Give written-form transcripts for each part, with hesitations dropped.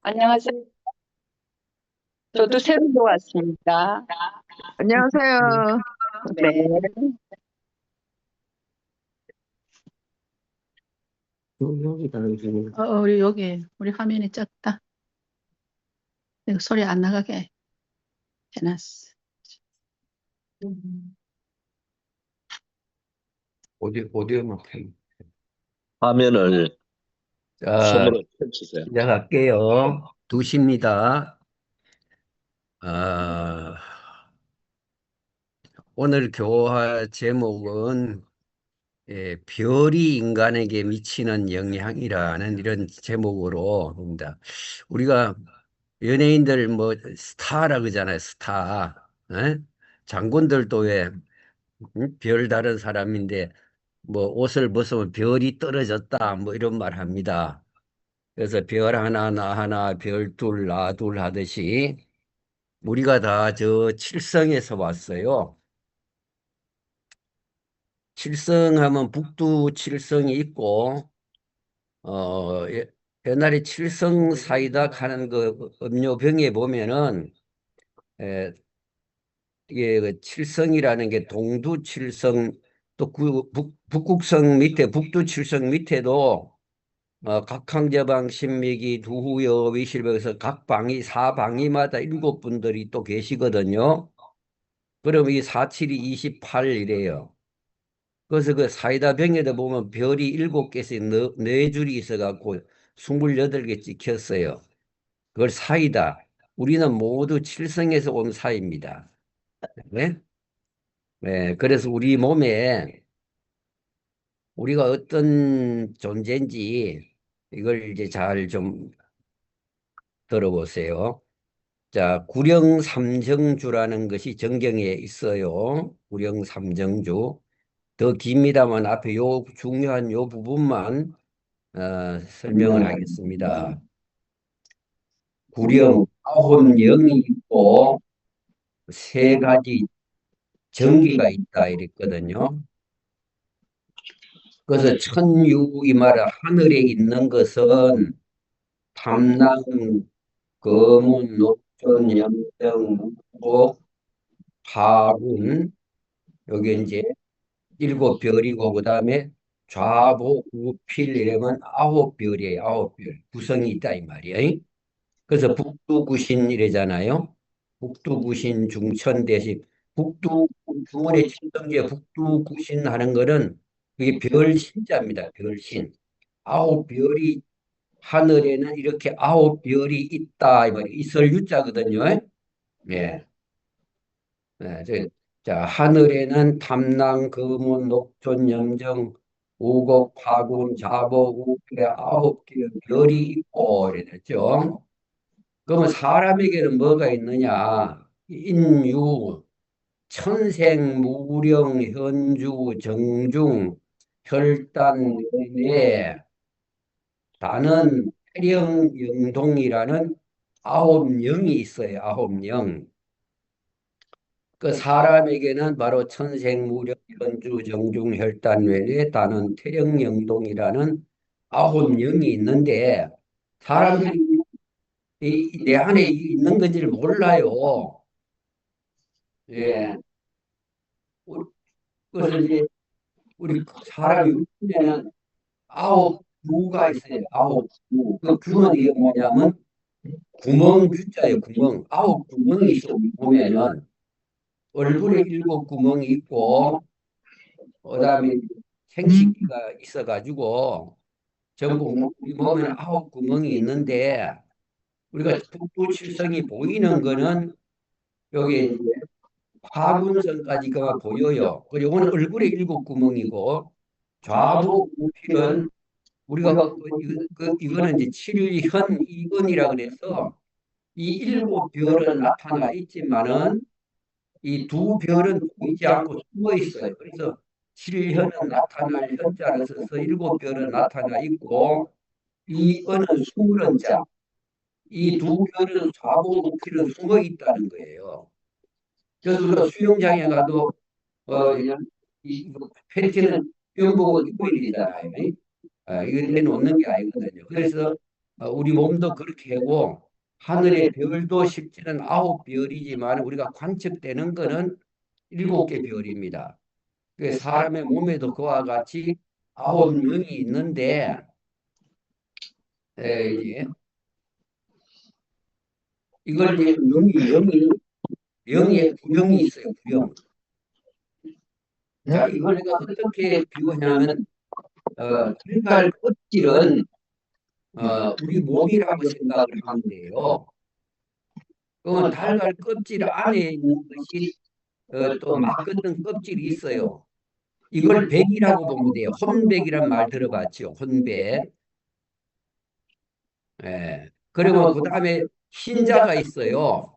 안녕하세요. 저도 새로 들어왔습니다. 안녕하세요. 네. 여기다, 여기. 우리 여기 우리 화면이 작다. 이거 소리 안 나가게 해놨어. 오디오만 켜. 화면을 자, 손으로 펼치세요. 시작할게요. 2시입니다. 아, 오늘 교화 제목은 별이 인간에게 미치는 영향이라는 이런 제목으로 봅니다. 우리가 연예인들 뭐 스타라 그러잖아요. 스타. 에? 장군들도 왜 별 다른 사람인데 뭐 옷을 벗으면 별이 떨어졌다 뭐 이런 말 합니다. 그래서 별 하나 나 하나 별 둘 나 둘 하듯이 우리가 다 저 칠성에서 왔어요. 칠성하면 북두 칠성이 있고 옛날에 칠성 사이다 하는 그 음료병에 보면은 에, 이게 그 칠성이라는 게 동두 칠성 또 북극성 밑에 북두 칠성 밑에도 각항저방 신미기 두후여 위실백에서 각 방이 사방이마다 7분들이 또 계시거든요. 그럼 이 4, 7이 28이래요. 그래서 그 사이다 병에도 보면 별이 7개에서 네 줄이 있어갖고 28개 찍혔어요. 그걸 사이다. 우리는 모두 칠성에서 온 사이입니다. 네? 네, 그래서 우리 몸에 우리가 어떤 존재인지 이걸 이제 잘 좀 들어보세요. 자, 구령삼정주라는 것이 정경에 있어요. 구령삼정주. 더 깁니다만 앞에 요 중요한 요 부분만 설명을 하겠습니다. 구령 아홉 영이 있고 세 가지 정기가 있다 이랬거든요. 그래서 천유 이 말은 하늘에 있는 것은 탐랑, 거문, 녹존, 염정, 묵고, 파군 여기 이제 7별이고 그다음에 좌보 우필 이러면 9별이에요. 9별 구성이 있다 이 말이에요. 그래서 북두구신 이래잖아요. 북두구신 중천대식 북두 주문의 칠성제 북두구신 하는 거는 그게 별신자입니다. 별신 9별이 하늘에는 이렇게 9별이 있다 이 말이 있을 유자거든요. 예. 네, 자, 하늘에는 탐랑, 금운, 녹존, 염정, 우곡, 파군, 자복, 우패 9개의 별이 있고 이래 됐죠. 그러면 사람에게는 뭐가 있느냐? 인유, 천생, 무령, 현주, 정중, 혈단, 뇌, 다는 태령, 영동이라는 9영이 있어요. 9영. 그 사람에게는 바로 천생무력 현주 정중 혈단 외에 다는 태령영동이라는 9영이 있는데 사람들이 내 안에 있는 건지를 몰라요. 예. 그래서 이제 우리 사람 육신에는 9규가 있어요. 9규. 그 규는 이게 뭐냐면 구멍 규자예요. 구멍. 9구멍이 있어 보면은 얼굴에 7구멍이 있고 그다음에 생식기가 있어가지고 전부 우리 몸에는 9구멍이 있는데 우리가 북두칠성이 보이는 거는 여기 이제 화분선까지가 보여요. 그리고 이거는 얼굴에 7구멍이고 좌부 우필은 우리가 이거는 이제 칠현 이근이라 그래서 이 7별은 나타나 있지만은 이 두 별은 보이지 않고 숨어 있어요. 그래서 칠현은 나타날 현자를 써서 7별은 나타나 있고 이 은은 숨은 자, 이 두 별은 좌보우필은 숨어 있다는 거예요. 그래서 우리가 수영장에 가도 이 팬티는 수영복을 입고 있잖아요. 이거 내놓는 게 아니거든요. 그래서 우리 몸도 그렇게 하고 하늘의 별도 실제는 9별이지만 우리가 관측되는 거는 7개 별입니다. 그 사람의 몸에도 그와 같이 9명이 있는데 이제 이걸 이제 영이 구령이 있어요. 구령. 자, 이걸 내가 어떻게 비유하냐면 달걀 껍질은 우리 몸이라고 생각을 하면 돼요. 그러면 달걀 껍질 안에 있는 것이 또 막거든 껍질이 있어요. 이걸 백이라고 보면 돼요. 혼백이란 말 들어봤죠? 혼백. 예. 그러면 그 다음에 흰자가 있어요.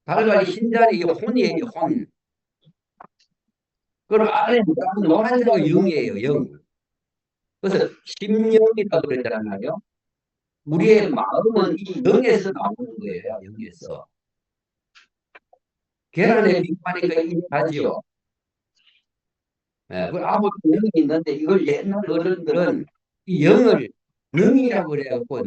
달걀이 흰자는 이 혼이에요, 혼. 그럼 안에 노란자가 영이에요, 영. 그래서 심령이라고 그러잖아요. 우리의 마음은 이 영에서 나오는 거예요, 영에서. 계란에 빅하니까 인하지요. 그 아무 영이 있는데 이걸 옛날 어른들은 이 영을 능이라고 그래갖고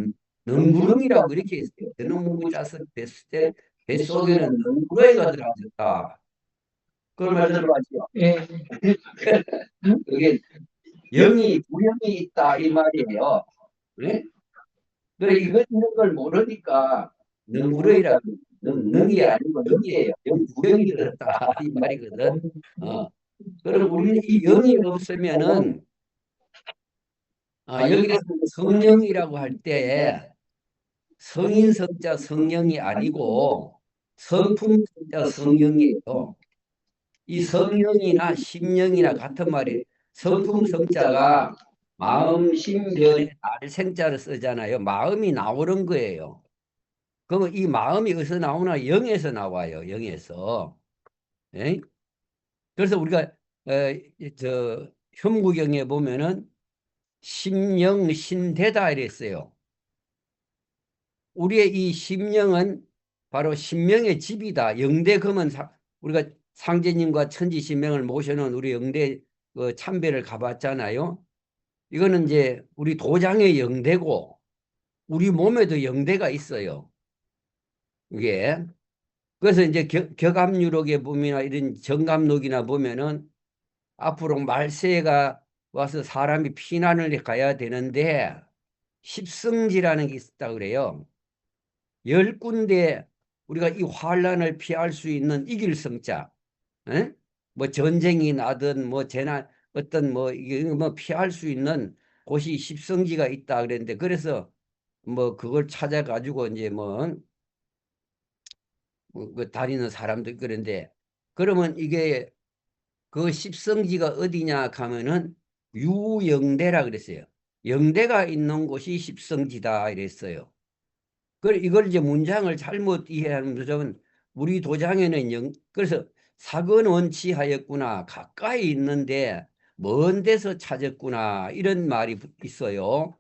능구렁이라고 이렇게 했어요. 능구 짜서 됐을 때 뱃속에는 능구렁이가 들어갔다. 그걸 말 들어봤죠? 예. 그게 영이 구령이 있다 이 말이에요. 네? 그래 이런 걸 모르니까 능구렁이라고 능이 아니고 영이에요. 영 구령이 들었다 이 말이거든. 그럼 우리는 이 영이 없으면은 여기서 성령이라고 할 때 성인 성자 성령이 아니고 성품 성자 성령이에요. 이 성령이나 심령이나 같은 말이에요. 성품 성자가 마음 심변에 날 생자를 쓰잖아요. 마음이 나오는 거예요. 그러면 이 마음이 어디서 나오나? 영에서 나와요. 영에서. 예? 그래서 우리가 저 현무경에 보면은 심령 신대다 이랬어요. 우리의 이 심령은 바로 신명의 집이다. 영대 그러면 우리가 상제님과 천지신명을 모셔놓은 우리 영대 참배를 가봤잖아요. 이거는 이제 우리 도장의 영대고 우리 몸에도 영대가 있어요. 이게 그래서 이제 격압유록에 보면 이런 정감록이나 보면은 앞으로 말세가 와서 사람이 피난을 가야 되는데 십성지라는 게 있다 그래요. 10군데 우리가 이 환란을 피할 수 있는 이길 성자, 에? 뭐 전쟁이 나든 뭐 재난 어떤 뭐 이게 뭐 피할 수 있는 곳이 십성지가 있다 그랬는데 그래서 뭐 그걸 찾아 가지고 이제 그 다니는 사람도 있고 그런데 그러면 이게 그 십성지가 어디냐 하면은 유영대라 그랬어요. 영대가 있는 곳이 십성지다 이랬어요. 이걸 이제 문장을 잘못 이해하면 우리 도장에는 그래서 사근원치하였구나. 가까이 있는데 먼 데서 찾았구나. 이런 말이 있어요.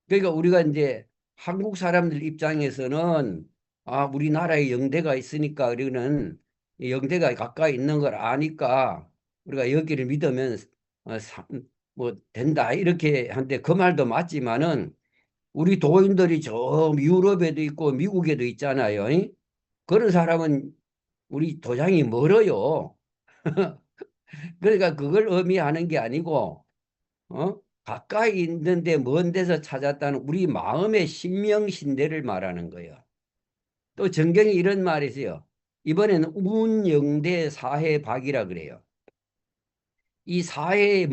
그러니까 우리가 이제 한국 사람들 입장에서는 우리나라에 영대가 있으니까 우리는 영대가 가까이 있는 걸 아니까 우리가 여기를 믿으면 뭐 된다 이렇게 한데 그 말도 맞지만은 우리 도인들이 저 유럽에도 있고 미국에도 있잖아요. 그런 사람은 우리 도장이 멀어요. 그러니까 그걸 의미하는 게 아니고 가까이 있는데 먼 데서 찾았다는 우리 마음의 신명신대를 말하는 거예요. 또 정경에 이런 말이 있어요. 이번에는 운영대 사해박이라 그래요. 이 사해에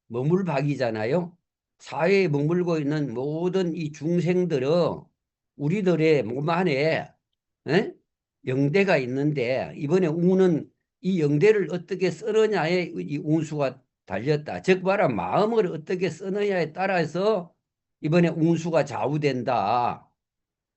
머물박이잖아요. 사회에 머물고 있는 모든 이 중생들은 우리들의 몸 안에 영대가 있는데 이번에 운은 이 영대를 어떻게 쓰느냐에 이 운수가 달렸다. 즉 말하면 마음을 어떻게 쓰느냐에 따라서 이번에 운수가 좌우된다.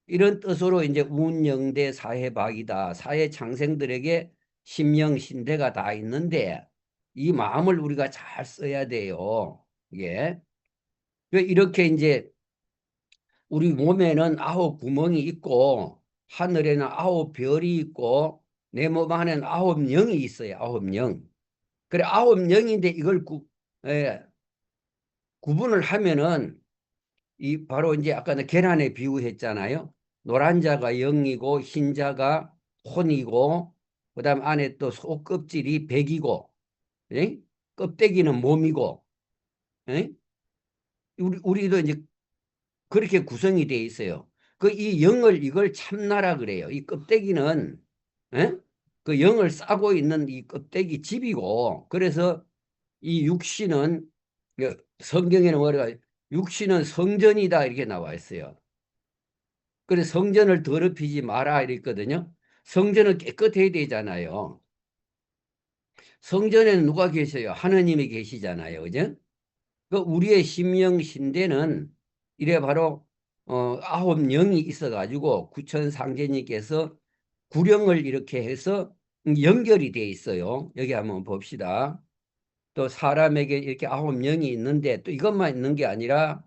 이런 뜻으로 이제 운영대 사해박이다. 사해 창생들에게 심령신대가 다 있는데 이 마음을 우리가 잘 써야 돼요. 이게. 이렇게 이제 우리 몸에는 9구멍이 있고 하늘에는 9별이 있고 내 몸 안에는 9영이 있어요. 9영. 그래 9영인데 이걸 구분을 하면은 이 바로 이제 아까 계란에 비유했잖아요. 노란 자가 영이고 흰 자가 혼이고 그다음 안에 또 속 껍질이 백이고 예? 껍데기는 몸이고 예? 우리도 이제 그렇게 구성이 돼 있어요. 그 이 영을 이걸 참나라 그래요. 이 껍데기는 예? 그 영을 싸고 있는 이 껍데기 집이고 그래서 이 육신은 성경에는 뭐라 육신은 성전이다 이렇게 나와 있어요. 그래서 성전을 더럽히지 마라 이랬거든요. 성전은 깨끗해야 되잖아요. 성전에는 누가 계셔요? 하느님이 계시잖아요. 그죠? 그 우리의 심령 신대는 이래 바로 아홉 영이 있어가지고 구천상제님께서 구령을 이렇게 해서 연결이 돼 있어요. 여기 한번 봅시다. 또 사람에게 이렇게 아홉 영이 있는데 또 이것만 있는 게 아니라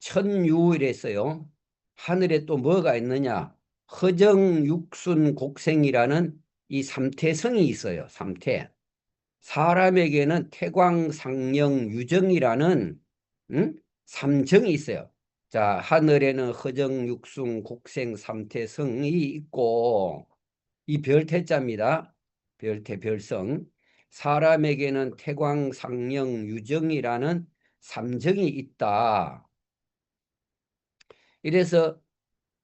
천유이랬어요. 하늘에 또 뭐가 있느냐? 허정, 육순, 곡생이라는 이 삼태성이 있어요. 삼태. 사람에게는 태광, 상령, 유정이라는 삼정이 있어요. 자, 하늘에는 허정, 육순, 곡생, 삼태성이 있고 이 별태자입니다. 별태, 별성. 사람에게는 태광, 상령, 유정이라는 삼정이 있다. 이래서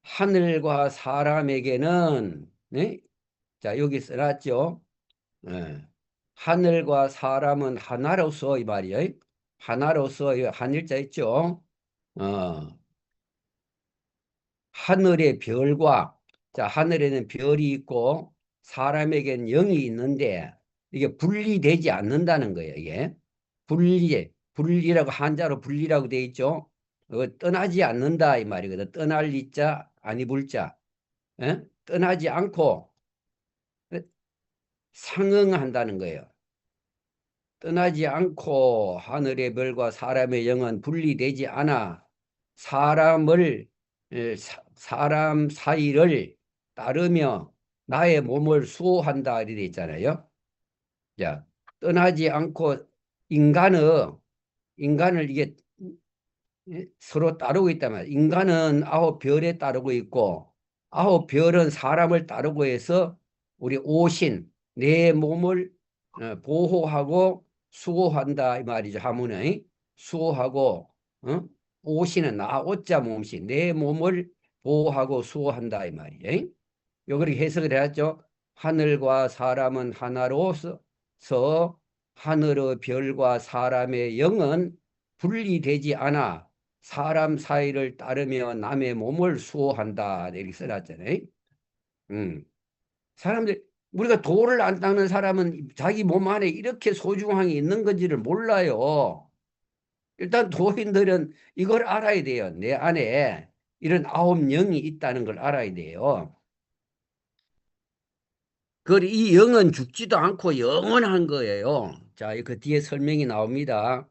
하늘과 사람에게는 네? 자, 여기 써놨죠. 예. 하늘과 사람은 하나로서 이 말이에요. 하나로서 한일자 있죠. 어, 하늘의 별과 자 하늘에는 별이 있고 사람에겐 영이 있는데 이게 분리되지 않는다는 거예요. 이게 분리라고 한자로 분리라고 돼 있죠. 떠나지 않는다 이 말이거든. 떠날 이자 아니 불자 떠나지 않고 상응한다는 거예요. 떠나지 않고 하늘의 별과 사람의 영은 분리되지 않아 사람을 사람 사이를 따르며 나의 몸을 수호한다 이렇게 있잖아요. 자, 떠나지 않고 인간을 이게 서로 따르고 있다면 인간은 아홉 별에 따르고 있고 아홉 별은 사람을 따르고 해서 우리 오신 내 몸을 보호하고 수호한다 이 말이죠. 하문에 수호하고 오신은 나 오자 몸신 내 몸을 보호하고 수호한다 이 말이에요. 요 그렇게 해석을 해야죠. 하늘과 사람은 하나로서 하늘의 별과 사람의 영은 분리되지 않아 사람 사이를 따르며 남의 몸을 수호한다 이렇게 써놨잖아요. 사람들 우리가 돌을 안 닦는 사람은 자기 몸 안에 이렇게 소중한 게 있는 건지를 몰라요. 일단 도인들은 이걸 알아야 돼요. 내 안에 이런 아홉 영이 있다는 걸 알아야 돼요. 이 영은 죽지도 않고 영원한 거예요. 자, 그 뒤에 설명이 나옵니다.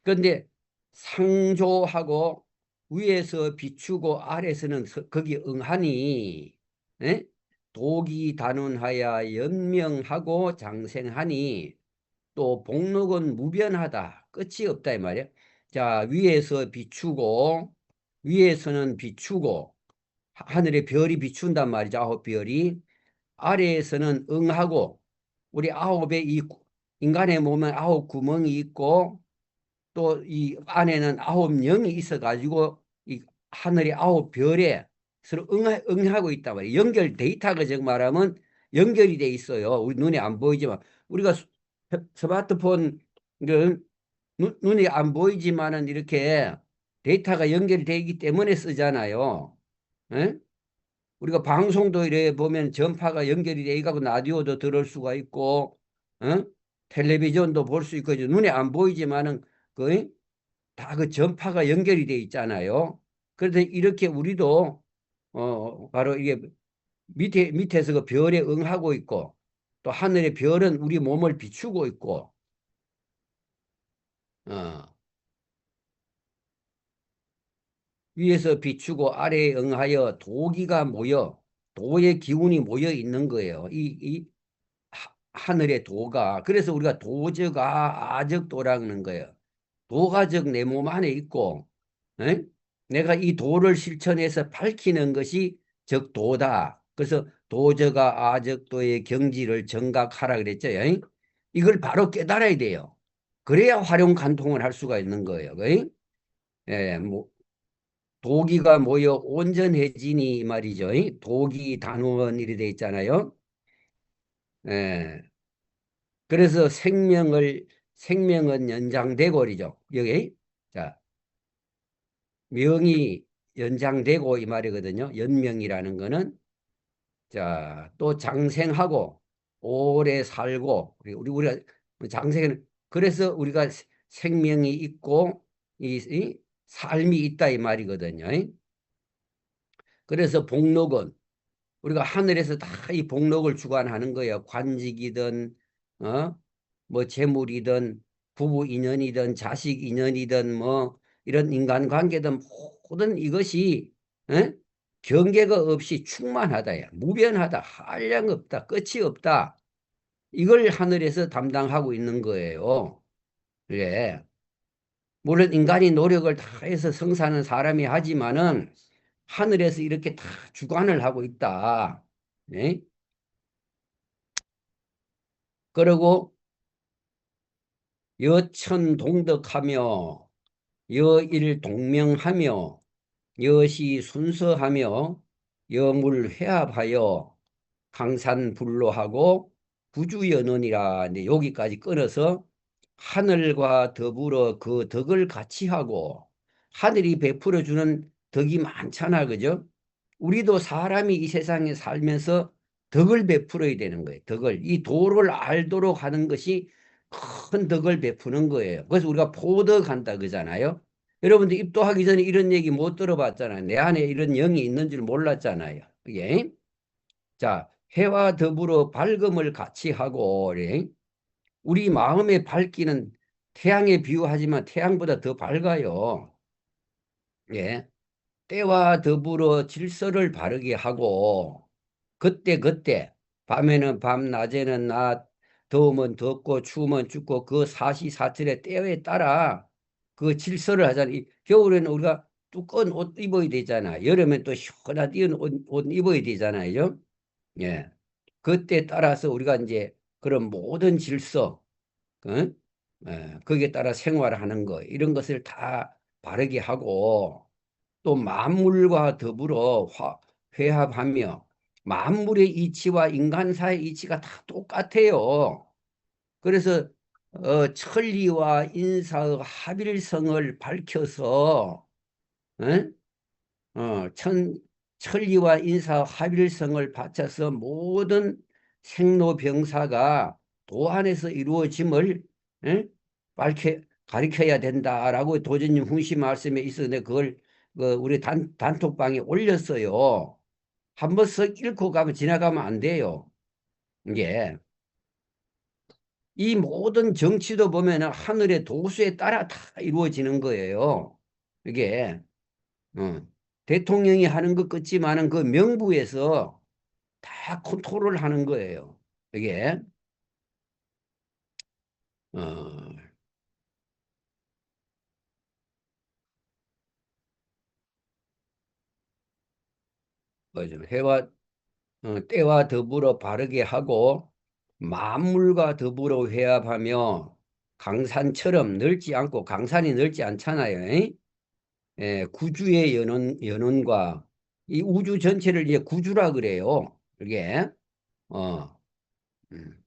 그런데 상조하고 위에서 비추고 아래서는 거기 응하니 에? 독이 단운하여 연명하고 장생하니 또 복록은 무변하다. 끝이 없다 이 말이야. 자, 위에서 비추고 위에서는 비추고 하늘에 별이 비춘단 말이죠. 아홉 별이 아래에서는 응하고 우리 아홉의 이 인간의 몸에 아홉 구멍이 있고 또 이 안에는 아홉 영이 있어 가지고 이 하늘의 아홉 별에 서로 응하고 있단 말이에요. 연결 데이터가 즉 말하면 연결이 돼 있어요. 우리 눈에 안 보이지만 우리가 스마트폰 눈에 안 보이지만은 이렇게 데이터가 연결이 되기 때문에 쓰잖아요. 에? 우리가 방송도 이래 보면 전파가 연결이 돼 있고 라디오도 들을 수가 있고 텔레비전도 볼 수 있고 눈에 안 보이지만은 다 그 전파가 연결이 돼 있잖아요. 그래서 이렇게 우리도 바로 이게 밑에서 그 별에 응하고 있고 또 하늘의 별은 우리 몸을 비추고 있고 어, 위에서 비추고 아래에 응하여 도기가 모여 도의 기운이 모여 있는 거예요. 이 하늘의 도가 그래서 우리가 도적아 아적도라는 거예요. 도가 즉 내 몸 안에 있고 에? 내가 이 도를 실천해서 밝히는 것이 적도다. 그래서 도저가 아적도의 경지를 정각하라 그랬죠. 이걸 바로 깨달아야 돼요. 그래야 활용 간통을 할 수가 있는 거예요. 예, 뭐 도기가 모여 온전해지니 말이죠. 도기 단원 이렇게 돼 있잖아요. 예. 그래서 생명은 연장되고 그러죠. 여기 자 명이 연장되고 이 말이거든요. 연명이라는 거는 자 또 장생하고 오래 살고 우리가 장생은 그래서 우리가 생명이 있고 이 삶이 있다 이 말이거든요. 그래서 복록은 우리가 하늘에서 다 이 복록을 주관하는 거예요. 관직이든 뭐 재물이든 부부 인연이든 자식 인연이든 뭐 이런 인간관계든 모든 이것이 경계가 없이 충만하다야. 무변하다. 한량 없다. 끝이 없다. 이걸 하늘에서 담당하고 있는 거예요. 그래. 물론 인간이 노력을 다 해서 성사는 사람이 하지만은 하늘에서 이렇게 다 주관을 하고 있다. 예? 그리고 여천동덕하며 여일동명하며 여시순서하며 여물회합하여 강산불로하고 구주연원이라. 이제 여기까지 끊어서 하늘과 더불어 그 덕을 같이 하고 하늘이 베풀어 주는 덕이 많잖아, 그죠? 우리도 사람이 이 세상에 살면서 덕을 베풀어야 되는 거예요. 덕을 이 도를 알도록 하는 것이 큰 덕을 베푸는 거예요. 그래서 우리가 포덕한다 그러잖아요. 여러분들 입도하기 전에 이런 얘기 못 들어봤잖아요. 내 안에 이런 영이 있는 줄 몰랐잖아요. 이게 자 해와 더불어 밝음을 같이 하고 우리 마음의 밝기는 태양에 비유하지만 태양보다 더 밝아요. 예. 때와 더불어 질서를 바르게 하고 그때 밤에는 밤 낮에는 낮 더우면 덥고 추우면 춥고 그 사시사철의 때에 따라 그 질서를 하잖아요. 겨울에는 우리가 두꺼운 옷 입어야 되잖아. 여름엔 또 시원한 띄운 옷 입어야 되잖아요. 예. 그때 따라서 우리가 이제 그런 모든 질서 거기에 따라 생활하는 거 이런 것을 다 바르게 하고 또 만물과 더불어 회합하며 만물의 이치와 인간사의 이치가 다 똑같아요. 그래서 천리와 인사의 합일성을 밝혀서 어? 어, 천리와 인사 합일성을 바쳐서 모든 생로병사가 도 안에서 이루어짐을 가르쳐야 된다라고 도전님 훈시 말씀에 있었는데 그걸 우리 단톡방에 올렸어요. 한번 쓱 읽고 가면 지나가면 안 돼요. 이게 이 모든 정치도 보면은 하늘의 도수에 따라 다 이루어지는 거예요. 이게 대통령이 하는 것 같지만은 그 명부에서 다 컨트롤을 하는 거예요. 이게 어, 뭐죠? 때와 더불어 바르게 하고 만물과 더불어 회합하며 강산처럼 넓지 않고 강산이 넓지 않잖아요. 구주의 연원과 이 우주 전체를 이제 구주라 그래요. 이게 어, 음,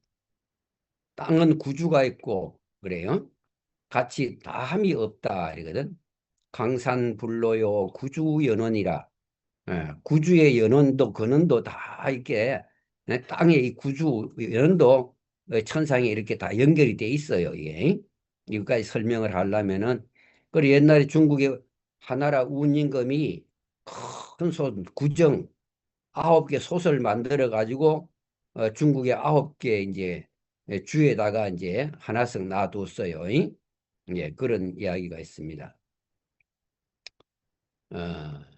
땅은 구주가 있고 그래요. 같이 다함이 없다 이거든. 강산불로요 구주연원이라. 구주의 연원도 근원도 다 이렇게 땅의 이 구주 연원도 천상에 이렇게 다 연결이 돼 있어요. 이게 이것까지 설명을 하려면은 그 옛날에 중국의 하나라 운임금이 큰 구정 9개 솥을 만들어 가지고 중국의 9개 이제 주에다가 이제 하나씩 놔뒀어요. 예, 그런 이야기가 있습니다. 어,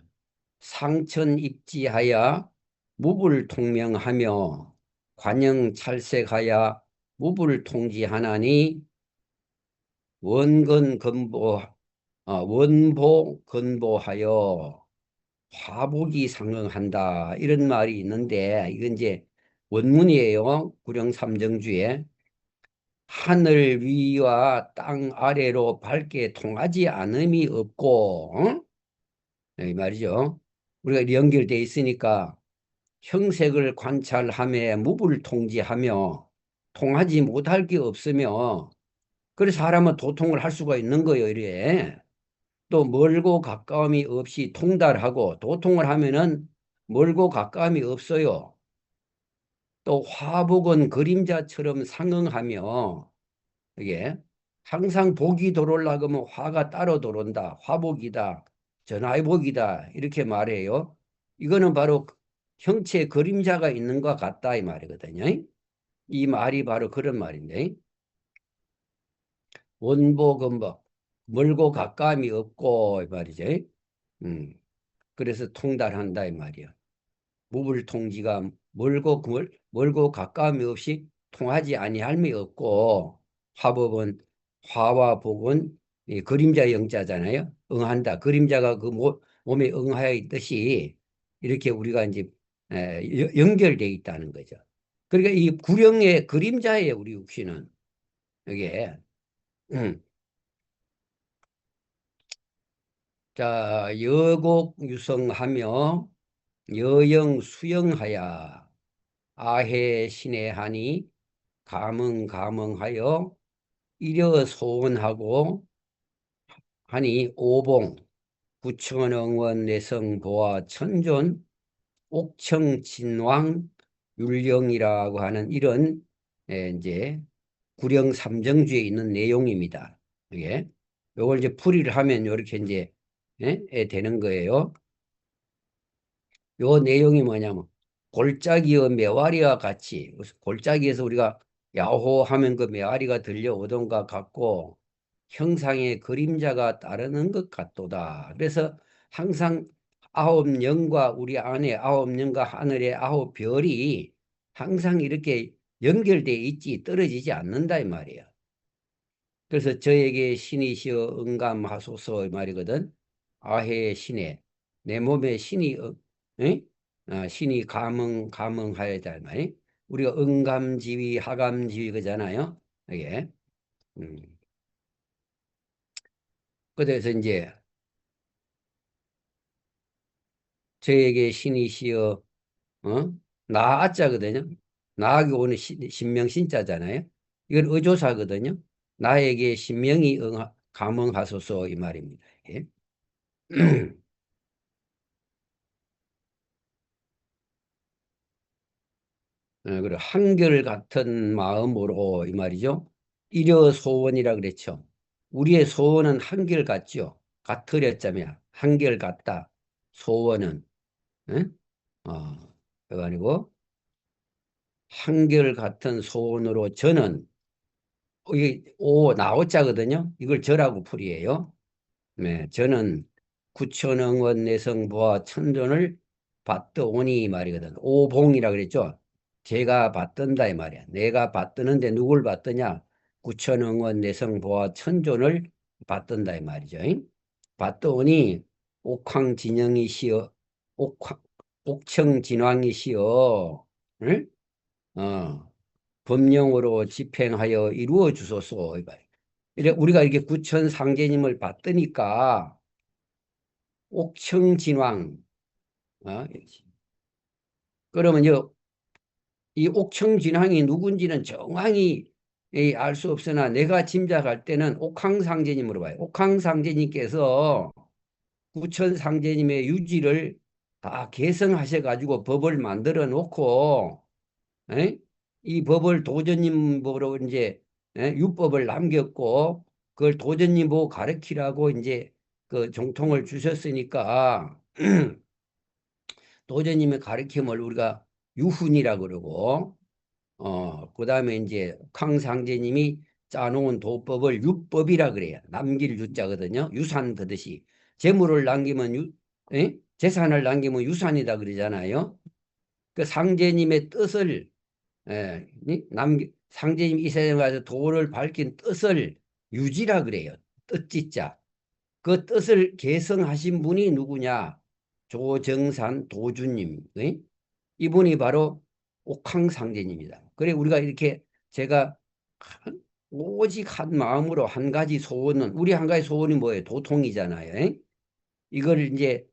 상천입지하여 무불통명하며 관영찰색하여 무불통지하나니 원건건보 원보 건보하여 화복이 상응한다 이런 말이 있는데 이건 이제 원문이에요. 구령 삼정주에 하늘 위와 땅 아래로 밝게 통하지 않음이 없고 이 말이죠. 우리가 연결돼 있으니까 형색을 관찰하며 무불 통지하며 통하지 못할 게 없으며 그래서 사람은 도통을 할 수가 있는 거예요. 이래. 또 멀고 가까움이 없이 통달하고 도통을 하면은 멀고 가까움이 없어요. 또 화복은 그림자처럼 상응하며 이게 항상 복이 들어오려고 하면 화가 따로 들어온다. 화복이다. 전화위복이다. 이렇게 말해요. 이거는 바로 형체의 그림자가 있는 것 같다 이 말이거든요. 이 말이 바로 그런 말인데 원복음복 멀고 가까움이 없고 이 말이죠. 그래서 통달한다 이 말이야. 무불통지가 멀고 가까움이 없이 통하지 아니할미 없고 화법은 화와 복은 이 그림자 영자잖아요. 응한다. 그림자가 그 몸에 응하여 있듯이 이렇게 우리가 이제 연결되어 있다는 거죠. 그러니까 이 구령의 그림자예요. 우리 육신은 이게 자 여곡 유성하며 여영 수영하야 아해 신해하니 감흥하여 이려 소원하고 하니 오봉 구천응원 내성 보아 천존 옥청 진왕 율령이라고 하는 이런 이제 구령 삼정주에 있는 내용입니다. 이게 요걸 이제 풀이를 하면 이렇게 이제 되는 거예요. 요 내용이 뭐냐면 골짜기의 메와리와 같이 골짜기에서 우리가 야호하면 그 메와리가 들려오던 것 같고 형상의 그림자가 따르는 것 같도다. 그래서 항상 아홉 영과 우리 안에 아홉 영과 하늘의 아홉 별이 항상 이렇게 연결되어 있지 떨어지지 않는다 이 말이에요. 그래서 저에게 신이시여 응감하소서 이 말이거든. 아해 신에 내 몸에 신이 신이 감응하여다 말이 우리가 응감지위 하감지위 그잖아요. 이게 그래서 이제 저에게 신이시여 나아자거든요. 나하게 오는 신명 신자잖아요. 이건 의조사거든요. 나에게 신명이 감응하소서 이 말입니다. 예. 그리고 한결같은 마음으로 이 말이죠. 이려 소원이라 그랬죠. 우리의 소원은 한결같죠. 같으렸자면 한결같다. 소원은 그거 아니고 한결같은 소원으로 저는 이게 나오자거든요. 이걸 저라고 풀이해요. 네, 저는 구천응원 내성부와 천존을 받드오니 말이거든. 오봉이라 그랬죠. 제가 받든다 이 말이야. 내가 받드는데 누굴 받드냐? 구천응원 내성부와 천존을 받든다 이 말이죠. 받드오니 옥황진영이시여 옥청진왕이시여 응? 법령으로 집행하여 이루어 주소서 이 말이야. 우리가 이렇게 구천상제님을 받드니까 옥청진왕 그러면요 이 옥청진왕이 누군지는 정확히 알 수 없으나 내가 짐작할 때는 옥황상제님으로 봐요. 옥황상제님께서 구천상제님의 유지를 다 개성하셔 가지고 법을 만들어 놓고 이 법을 도전님 보러 이제 율법을 남겼고 그걸 도전님 보고 가르치라고 이제 그 정통을 주셨으니까 도전님의 가르침을 우리가 유훈이라 그러고 그다음에 이제 옥황상제님이 짜놓은 도법을 율법이라 그래요. 남길 유자거든요. 유산 그듯이 재물을 남기면 재산을 남기면 유산이다 그러잖아요. 그 상제님의 뜻을 상제님 이 세상에 와서 도를 밝힌 뜻을 유지라 그래요. 뜻짓자. 그 뜻을 계승하신 분이 누구냐? 조정산 도주님. 예? 이분이 바로 옥황상제님입니다. 그래 우리가 이렇게 제가 오직 한 마음으로 한 가지 소원은 우리 한 가지 소원이 뭐예요? 도통이잖아요. 예? 이걸 이제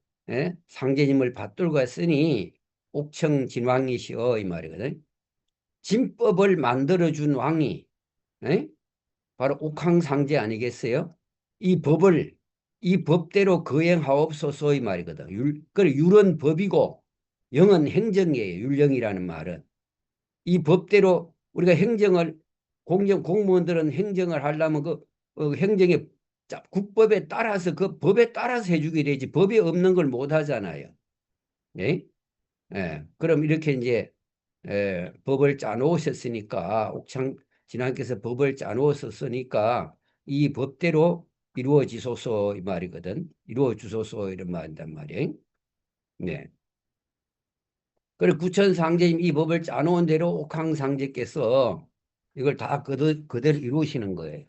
상제님을 받들고 했으니 옥청진왕이시여 이 말이거든. 진법을 만들어준 왕이 바로 옥황상제 아니겠어요? 이 법을 이 법대로 거행하옵소서 이 말이거든. 율은 법이고 영은 행정이에요. 율령이라는 말은. 이 법대로 우리가 행정을 공무원들은 행정을 하려면 행정의 국법에 따라서 그 법에 따라서 해주게 되지 법이 없는 걸 못 하잖아요. 예? 예. 그럼 이렇게 이제 법을 짜놓으셨으니까 옥창 진왕께서 법을 짜놓으셨으니까 이 법대로 이루어지소서 이 말이거든. 이루어 주소서 이런 말인단 말이에요. 네. 그리고 구천상제님 이 법을 짜놓은 대로 옥황상제께서 이걸 다 그대로 이루시는 거예요.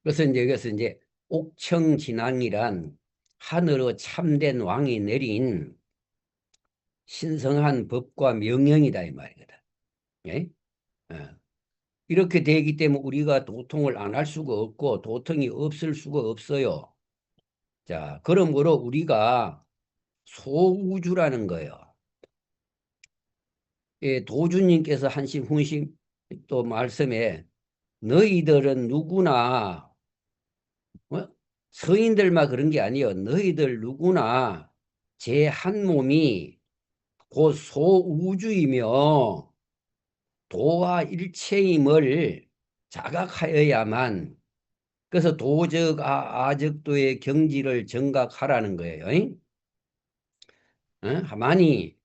그래서 이제 여기서 이제 옥청진왕이란 하늘의 참된 왕이 내린 신성한 법과 명령이다 이 말이거든. 예? 이렇게 되기 때문에 우리가 도통을 안 할 수가 없고 도통이 없을 수가 없어요. 자, 그러므로 우리가 소우주라는 거예요. 예, 도주님께서 하신 훈심 또 말씀에 너희들은 누구나 성인들만 그런 게 아니에요. 너희들 누구나 제 한 몸이 곧 소우주이며 도와 일체임을 자각하여야만 그래서 도적 아적도의 경지를 정각하라는 거예요. 만이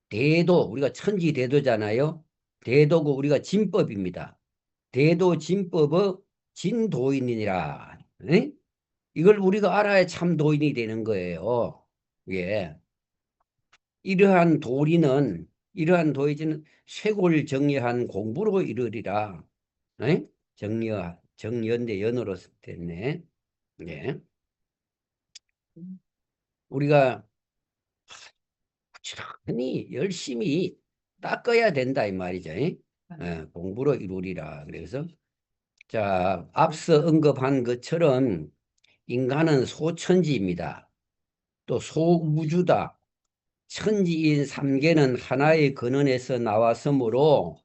대도 우리가 천지대도잖아요. 대도고 우리가 진법입니다. 대도 진법의 진도인이니라. 이걸 우리가 알아야 참 도인이 되는 거예요. 예. 이러한 도의지는 쇄골정려한 공부로 이르리라. 정연대 연으로 됐네. 예. 우리가 꾸준히 열심히 닦아야 된다 이 말이죠. 공부로 이루리라. 그래서 자 앞서 언급한 것처럼 인간은 소천지입니다. 또 소우주다. 천지인 삼계는 하나의 근원에서 나왔으므로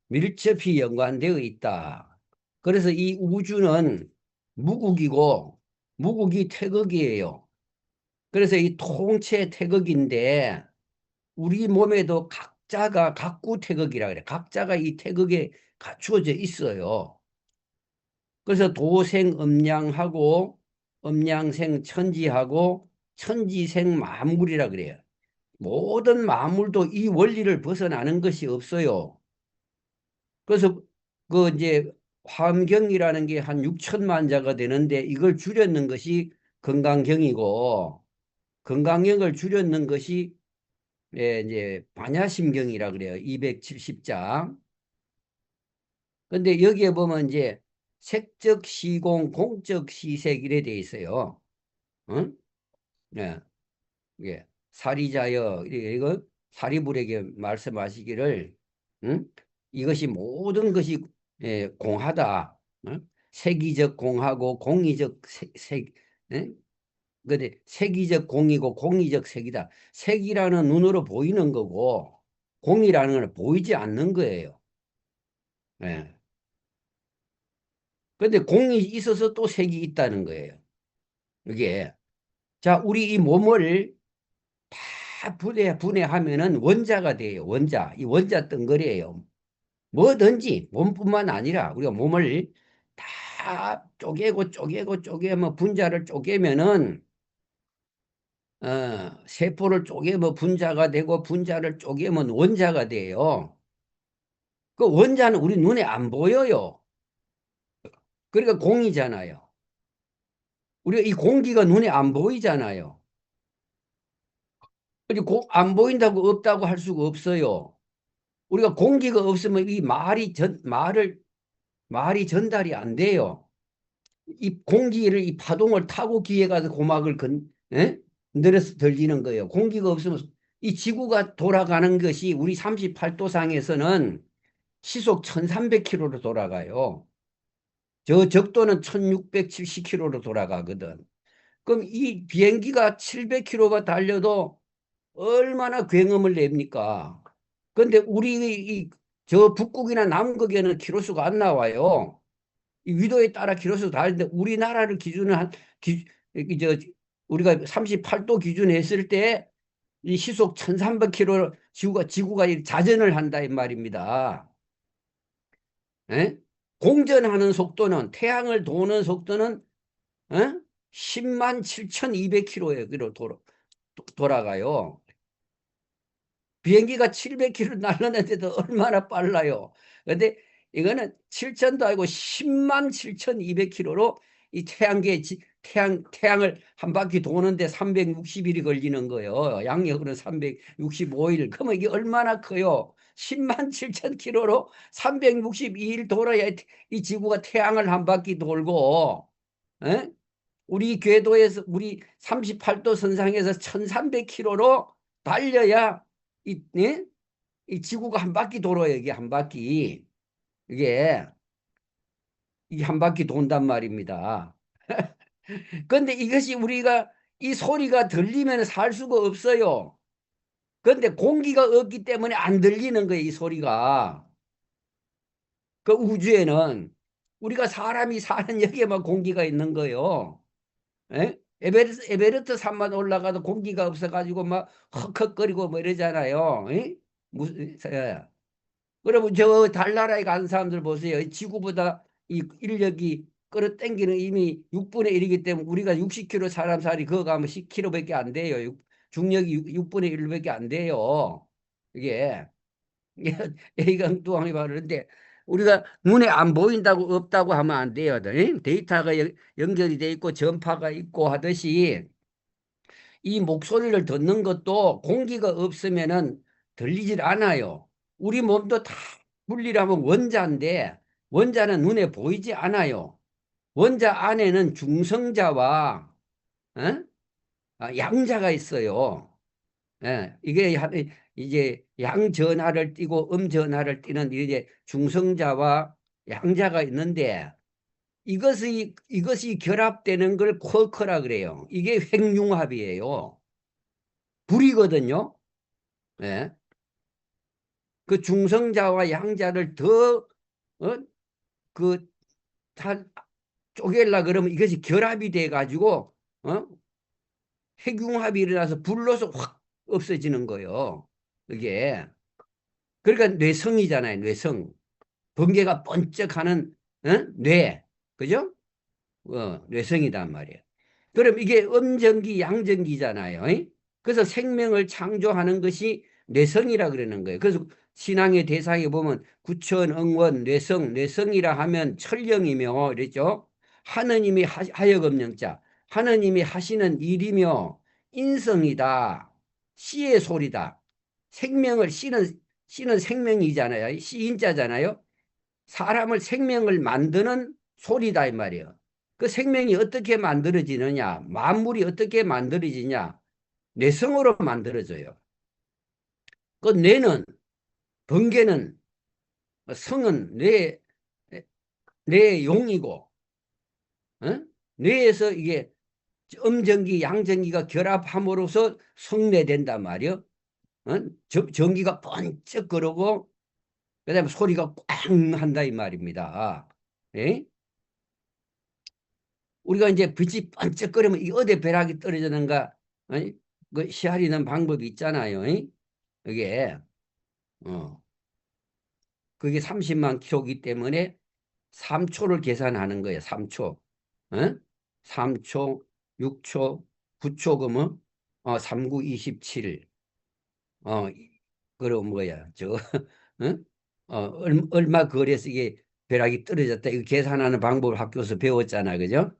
밀접히 연관되어 있다. 그래서 이 우주는 무국이고 무국이 태극이에요. 그래서 이 통체 태극인데 우리 몸에도 각자가 각구 태극이라 그래. 각자가 이 태극에 갖추어져 있어요. 그래서 도생엄양하고 엄양생 천지하고 천지생 만물이라 그래요. 모든 만물도 이 원리를 벗어나는 것이 없어요. 그래서 그 이제 화엄경이라는 게 한 6천만 자가 되는데 이걸 줄였는 것이 건강경이고 건강경을 줄였는 것이 이제 반야심경이라 그래요. 270장. 근데 여기에 보면 이제 색적 시공, 공적 시색 이래 돼 있어요. 응? 예. 예. 사리자여 이거 사리불에게 말씀하시기를 이것이 모든 것이 공하다. 세기적 공하고 공의적 색. 근데 세기적 공이고 공의적 색이다. 색이라는 눈으로 보이는 거고 공이라는 건 보이지 않는 거예요. 예. 근데 공이 있어서 또 색이 있다는 거예요. 이게 자 우리 이 몸을 다 분해하면은 원자가 돼요. 원자. 이 원자 덩어리예요. 뭐든지 몸뿐만 아니라 우리가 몸을 다 쪼개면 분자를 쪼개면은 세포를 쪼개면 분자가 되고 분자를 쪼개면 원자가 돼요. 그 원자는 우리 눈에 안 보여요. 그러니까 공이잖아요. 우리가 이 공기가 눈에 안 보이잖아요. 안 보인다고 없다고 할 수가 없어요. 우리가 공기가 없으면 이 말이 전달이 안 돼요. 이 공기를 이 파동을 타고 귀에 가서 고막을 늘어서 들리는 거예요. 공기가 없으면 이 지구가 돌아가는 것이 우리 38도상에서는 시속 1300km로 돌아가요. 저 적도는 1670km로 돌아가거든. 그럼 이 비행기가 700km가 달려도 얼마나 굉음을 냅니까? 근데 저 북극이나 남극에는 키로수가 안 나와요. 이 위도에 따라 키로수 다른데 우리나라를 기준으로 저 우리가 38도 기준 했을 때 이 시속 1300km 지구가 자전을 한다 이 말입니다. 에? 공전하는 속도는 태양을 도는 속도는 10만 7,200km에 돌아가요. 비행기가 700km 날아다니는데도 얼마나 빨라요. 근데 이거는 7천도 아니고 10만 7,200km로 이 태양을 한 바퀴 도는데 360일이 걸리는 거예요. 양력으로는 365일. 그러면 이게 얼마나 커요? 10만 7,000km로 362일 돌아야 이 지구가 태양을 한 바퀴 돌고, 에? 우리 궤도에서 우리 38도 선상에서 1300km로 달려야 예? 이 지구가 한 바퀴 돌아요. 이게 한 바퀴. 이게 한 바퀴 돈단 말입니다. 그런데 이것이 우리가 이 소리가 들리면 살 수가 없어요. 그런데 공기가 없기 때문에 안 들리는 거예요. 이 소리가. 그 우주에는 우리가 사람이 사는 여기에만 공기가 있는 거예요. 에? 에베레스트 산만 올라가도 공기가 없어가지고 막 헉헉거리고 뭐 이러잖아요. 에? 무슨 여러분 저 달나라에 간 사람들 보세요. 지구보다 이 인력이 끌어당기는 이미 6분의 1이기 때문에 우리가 60km 사람 살이 그거 가면 10km밖에 안 돼요. 중력이 6분의 1밖에 안 돼요. 이게 A강뚜껑이 바르는데 우리가 눈에 안 보인다고 없다고 하면 안 돼요. 데이터가 연결이 돼 있고 전파가 있고 하듯이 이 목소리를 듣는 것도 공기가 없으면은 들리질 않아요. 우리 몸도 다 분리하면 원자인데 원자는 눈에 보이지 않아요. 원자 안에는 중성자와 양자가 있어요. 예, 이게 이제 양전하를 띠고 음전하를 띠는 이제 중성자와 양자가 있는데 이것이 결합되는 걸 쿼크라 그래요. 이게 횡융합이에요. 불이거든요. 예. 그 중성자와 양자를 더, 그, 다 쪼갤라 그러면 이것이 결합이 돼가지고, 핵융합이 일어나서 불로서 확 없어지는 거예요. 이게. 그러니까 뇌성이잖아요. 뇌성. 번개가 번쩍하는, 뇌. 그죠? 뇌성이단 말이에요. 그럼 이게 음전기, 양전기잖아요. 그래서 생명을 창조하는 것이 뇌성이라 그러는 거예요. 그래서 신앙의 대상에 보면 구천, 응원, 뇌성, 뇌성이라 하면 천령이며 그랬죠. 하느님이 하여금령자, 하느님이 하시는 일이며 인성이다. 씨의 소리다. 생명을 씨는 생명이잖아요. 씨인자잖아요. 사람을 생명을 만드는 소리다 이 말이에요. 그 생명이 어떻게 만들어지느냐, 만물이 어떻게 만들어지냐, 뇌성으로 만들어져요. 그 뇌는, 번개는, 성은 뇌의 용이고, 뇌에서 이게 음전기, 양전기가 결합함으로써 성뇌된단 말이에요. 전기가 번쩍 그러고, 그 다음에 소리가 꽝 한다 이 말입니다. 예? 우리가 이제 빛이 번쩍거리면 이 어디 벼락이 떨어지는가 그 시야리는 방법이 있잖아요. 이게 그게 30만 킬로이기 때문에 3초를 계산하는 거예요. 3초. 3초, 6초, 9초 그러면 39, 27. 그럼 뭐야? 얼마 거리에서 이게 벼락이 떨어졌다. 이거 계산하는 방법을 학교에서 배웠잖아. 그죠?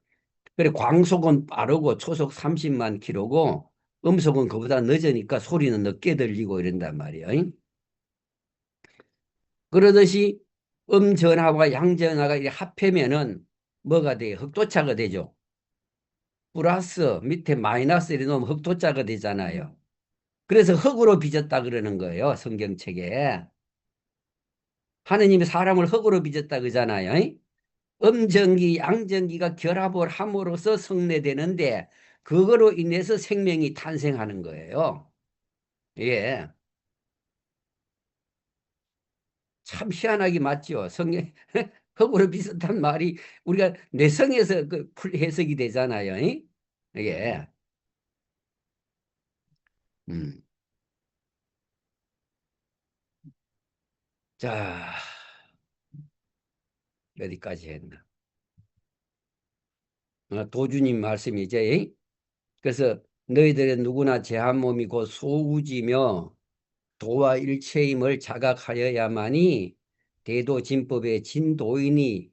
그래 광속은 빠르고 초속 30만 킬로고 음속은 그보다 늦으니까 소리는 늦게 들리고 이런단 말이에요. 그러듯이 음전하와 양전하가 이렇게 합하면은 뭐가 돼요? 흑도차가 되죠. 플러스 밑에 마이너스 이렇게 놓으면 흑도자가 되잖아요. 그래서 흑으로 빚었다 그러는 거예요. 성경책에. 하느님이 사람을 흑으로 빚었다 그러잖아요. 음전기, 양전기가 결합을 함으로써 성내되는데 그거로 인해서 생명이 탄생하는 거예요. 예. 참 희한하게 맞죠. 성경 흑으로 빚었단 말이 우리가 뇌성에서 그 해석이 되잖아요. 이게. 음. 자, 어디까지 했나? 도주님 말씀이죠. 그래서 너희들은 누구나 제 한 몸이 곧 소우지며 도와 일체임을 자각하여야만이 대도진법의 진도인이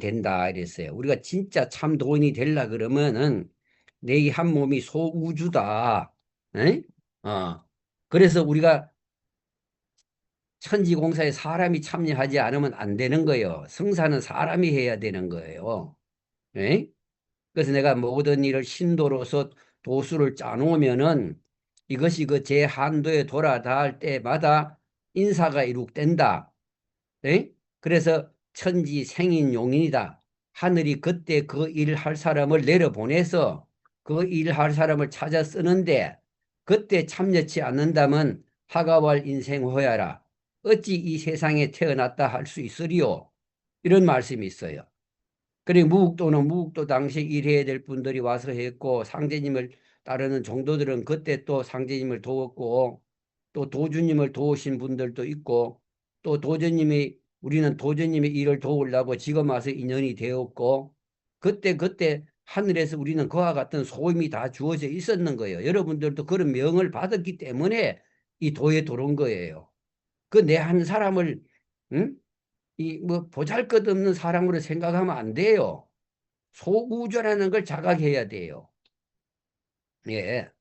된다 이랬어요. 우리가 진짜 참 도인이 되려 그러면은 내 한 몸이 소우주다. 에? 그래서 우리가 천지공사에 사람이 참여하지 않으면 안 되는 거예요. 성사는 사람이 해야 되는 거예요. 에? 그래서 내가 모든 일을 신도로서 도수를 짜놓으면은 이것이 그 제 한도에 돌아닿을 때마다 인사가 이룩된다. 에? 그래서 천지 생인 용인이다. 하늘이 그때 그 일 할 사람을 내려보내서 그 일 할 사람을 찾아 쓰는데 그때 참여치 않는다면 하가왈 인생 호야라. 어찌 이 세상에 태어났다 할 수 있으리요? 이런 말씀이 있어요. 그리고 무국도는 무국도 당시 일해야 될 분들이 와서 했고 상제님을 따르는 종도들은 그때 또 상제님을 도웠고 또 도주님을 도우신 분들도 있고 또 도주님이 우리는 도주님의 일을 도우려고 지금 와서 인연이 되었고 그때 하늘에서 우리는 그와 같은 소임이 다 주어져 있었는 거예요. 여러분들도 그런 명을 받았기 때문에 이 도에 들어온 거예요. 그 내 한 사람을 응? 이 뭐 보잘것없는 사람으로 생각하면 안 돼요. 소우주라는 걸 자각해야 돼요. 예.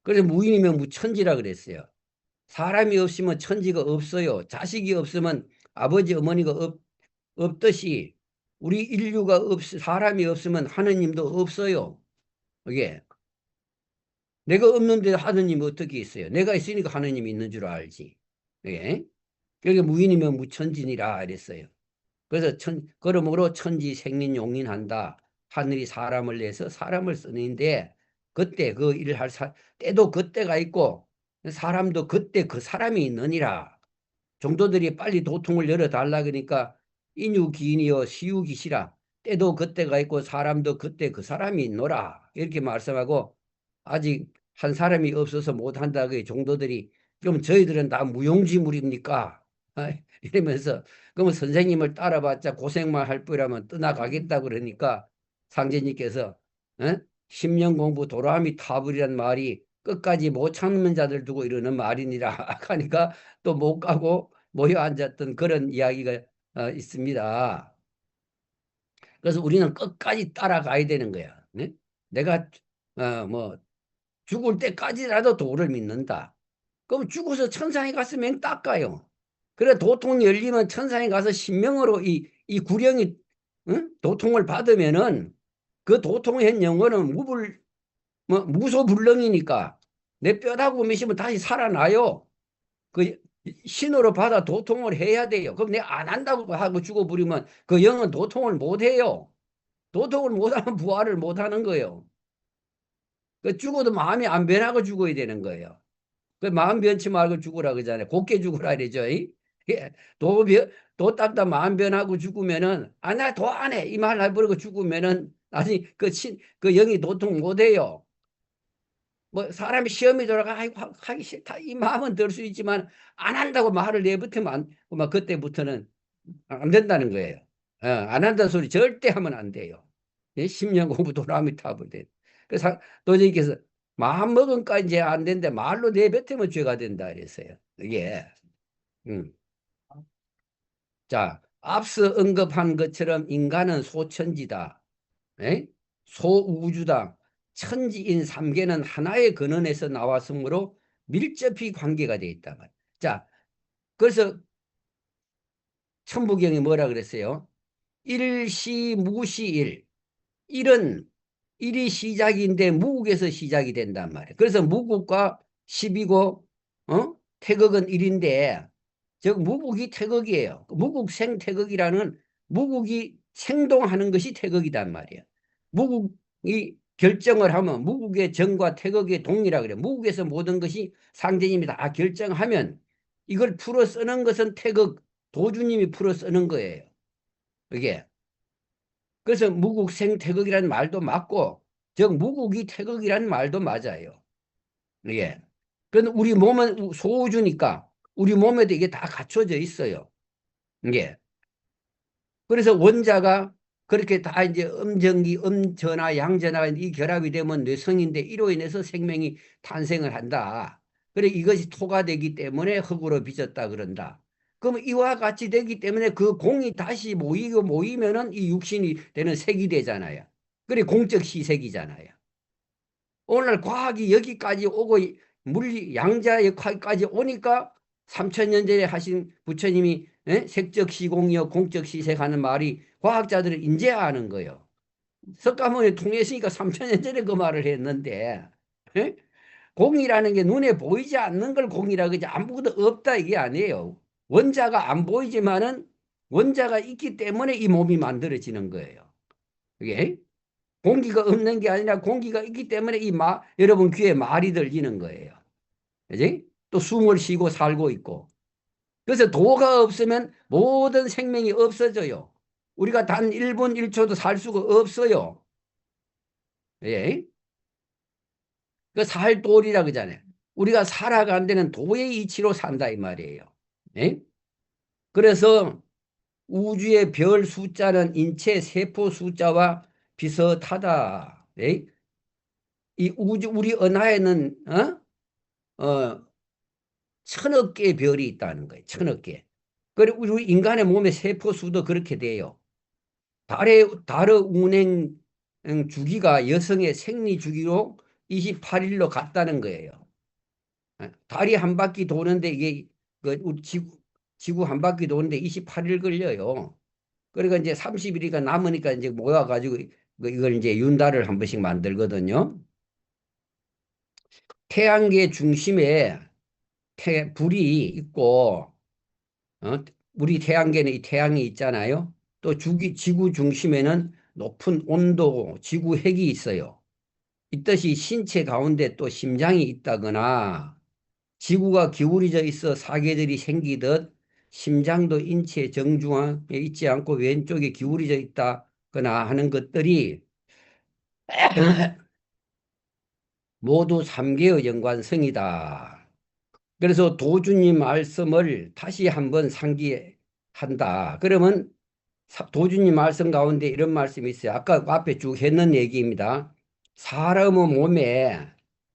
그래서 무인이면 무천지라 그랬어요. 사람이 없으면 천지가 없어요. 자식이 없으면 아버지 어머니가 없듯이 우리 인류가 사람이 없으면 하느님도 없어요. 이게 내가 없는데 하느님이 어떻게 있어요? 내가 있으니까 하느님이 있는 줄 알지. 예. 그러니까 무인이면 무천지니라 이랬어요. 그래서 그러므로 천지 생민 용인한다. 하늘이 사람을 내서 사람을 쓰는데 그때 그 일을 할 때도 그때가 있고 사람도 그때 그 사람이 있느니라. 종도들이 빨리 도통을 열어달라 그러니까 인유기인이여 시유기시라. 때도 그때가 있고 사람도 그때 그 사람이 있노라. 이렇게 말씀하고 아직 한 사람이 없어서 못한다. 그 종도들이 그럼 저희들은 다 무용지물입니까? 이러면서 그러면 선생님을 따라봤자 고생만 할 뿐이라면 떠나가겠다 그러니까 상제님께서 10년 공부 도라미 타불이란 말이 끝까지 못 참는 자들 두고 이러는 말이니라 하니까 또 못 가고 모여 앉았던 그런 이야기가 있습니다. 그래서 우리는 끝까지 따라가야 되는 거야. 네? 내가 뭐 죽을 때까지라도 도를 믿는다. 그럼 죽어서 천상에 갔으면 닦아요. 그래 도통이 열리면 천상에 가서 신명으로 이 구령이 도통을 받으면은 그 도통한 영혼은 무소불능이니까 내 뼈다구 미시면 다시 살아나요. 그 신호로 받아 도통을 해야 돼요. 그럼 내가 안 한다고 하고 죽어버리면 그 영은 도통을 못 해요. 도통을 못하면 부활을 못 하는 거예요. 그 죽어도 마음이 안 변하고 죽어야 되는 거예요. 그 마음 변치 말고 죽으라 그러잖아요. 곱게 죽으라 그러죠. 예. 도 닦다 마음 변하고 죽으면은 나 도 안 해. 이 말 해버리고 죽으면은 나중에 그 영이 도통 못 해요. 뭐 사람이 시험에 들어가 아이고 하기 싫다 이 마음은 들 수 있지만 안 한다고 말을 내뱉으면 막 그때부터는 안 된다는 거예요. 안 한다는 소리 절대 하면 안 돼요. 10년 공부 도라미 탑을 돼. 그래서 도저히께서 마음 먹은까지 이제 안 된대 말로 내뱉으면 죄가 된다 그랬어요. 이게 자 앞서 언급한 것처럼 인간은 소천지다. 에? 소우주다. 천지인 삼계는 하나의 근원에서 나왔으므로 밀접히 관계가 되어 있다 말이야. 자, 그래서 천부경이 뭐라 그랬어요? 일시 무시 일은 일이 시작인데 무국에서 시작이 된단 말이에요. 그래서 무국과 십이고 태극은 일인데 즉 무국이 태극이에요. 무국생 태극이라는 무국이 생동하는 것이 태극이단 말이에요. 무국이 결정을 하면 무국의 정과 태극의 동이라 그래요. 무국에서 모든 것이 상제님이 다 결정하면 이걸 풀어 쓰는 것은 태극 도주님이 풀어 쓰는 거예요. 이게. 그래서 무국생 태극이라는 말도 맞고 즉 무국이 태극이라는 말도 맞아요. 예. 그런데 우리 몸은 소우주니까 우리 몸에도 이게 다 갖춰져 있어요. 예. 그래서 원자가 그렇게 다 이제 음전기, 음전화, 양전화 이 결합이 되면 뇌성인데 이로 인해서 생명이 탄생을 한다. 그래 이것이 토가 되기 때문에 흙으로 빚었다 그런다. 그럼 이와 같이 되기 때문에 그 공이 다시 모이면은 이 육신이 되는 색이 되잖아요. 그래 공적 시색이잖아요. 오늘 과학이 여기까지 오고 물리 양자 역학까지 오니까 3000년 전에 하신 부처님이 색적 시공이요 공적 시색하는 말이 과학자들은 인지하는 거예요. 석가모니 통했으니까 3000년 전에 그 말을 했는데 에? 공이라는 게 눈에 보이지 않는 걸 공이라고 그러지 아무것도 없다 이게 아니에요. 원자가 안 보이지만은 원자가 있기 때문에 이 몸이 만들어지는 거예요. 그게 공기가 없는 게 아니라 공기가 있기 때문에 여러분 귀에 말이 들리는 거예요. 그지? 또 숨을 쉬고 살고 있고. 그래서 도가 없으면 모든 생명이 없어져요. 우리가 단 1분 1초도 살 수가 없어요. 예? 그 살도리라 그러잖아요. 우리가 살아가는 데는 도의 이치로 산다 이 말이에요. 예? 그래서 우주의 별 숫자는 인체 세포 숫자와 비슷하다. 예? 이 우주 우리 은하에는 어, 1000억 개의 별이 있다는 거예요. 1000억 개. 그리고 우리 인간의 몸의 세포 수도 그렇게 돼요. 달의 운행 주기가 여성의 생리 주기로 28일로 같다는 거예요. 달이 한 바퀴 도는데 이게 우리 지구 한 바퀴 도는데 28일 걸려요. 그러니까 이제 30일이가 남으니까 이제 모여가지고 이걸 이제 윤달을 한 번씩 만들거든요. 태양계 중심에 불이 있고, 우리 태양계는 이 태양이 있잖아요. 또 지구 중심에는 높은 온도, 지구 핵이 있어요. 있듯이 신체 가운데 또 심장이 있다거나 지구가 기울어져 있어 사계절이 생기듯 심장도 인체 정중앙에 있지 않고 왼쪽에 기울어져 있다거나 하는 것들이 모두 삼계의 연관성이다. 그래서 도주님 말씀을 다시 한번 상기한다. 그러면 도주님 말씀 가운데 이런 말씀이 있어요. 아까 앞에 쭉 했는 얘기입니다. 사람의 몸에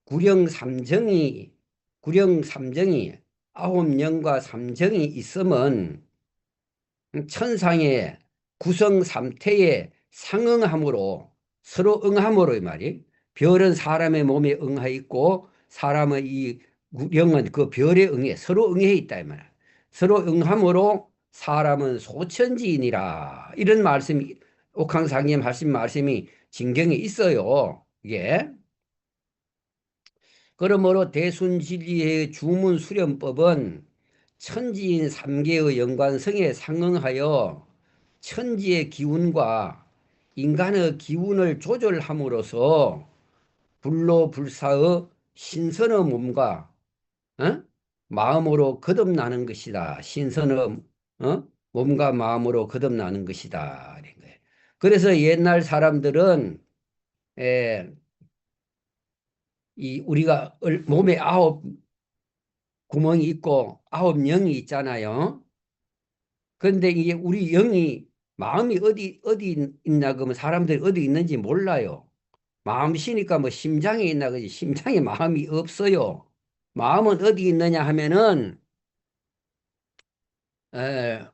구령삼정이 9영과 삼정이 있으면 천상의 구성삼태에 상응함으로 서로 응함으로 이 말이 별은 사람의 몸에 응해 있고 사람의 이 구령은 그 별에 응해 서로 응해 있다 이 말이야. 서로 응함으로 사람은 소천지인이라 이런 말씀이 옥황상님 하신 말씀이 진경에 있어요. 이게 그러므로 대순진리의 주문수련법은 천지인 삼계의 연관성에 상응하여 천지의 기운과 인간의 기운을 조절함으로써 불로불사의 신선의 몸과 마음으로 거듭나는 것이다. 신선의 몸과 마음으로 거듭나는 것이다. 이런 거예요. 그래서 옛날 사람들은 우리가 몸에 9 구멍이 있고 9 영이 있잖아요. 그런데 이게 우리 영이 마음이 어디 있나 그러면 사람들이 어디 있는지 몰라요. 마음 쉬니까 뭐 심장에 있나 그지 심장에 마음이 없어요. 마음은 어디 있느냐 하면은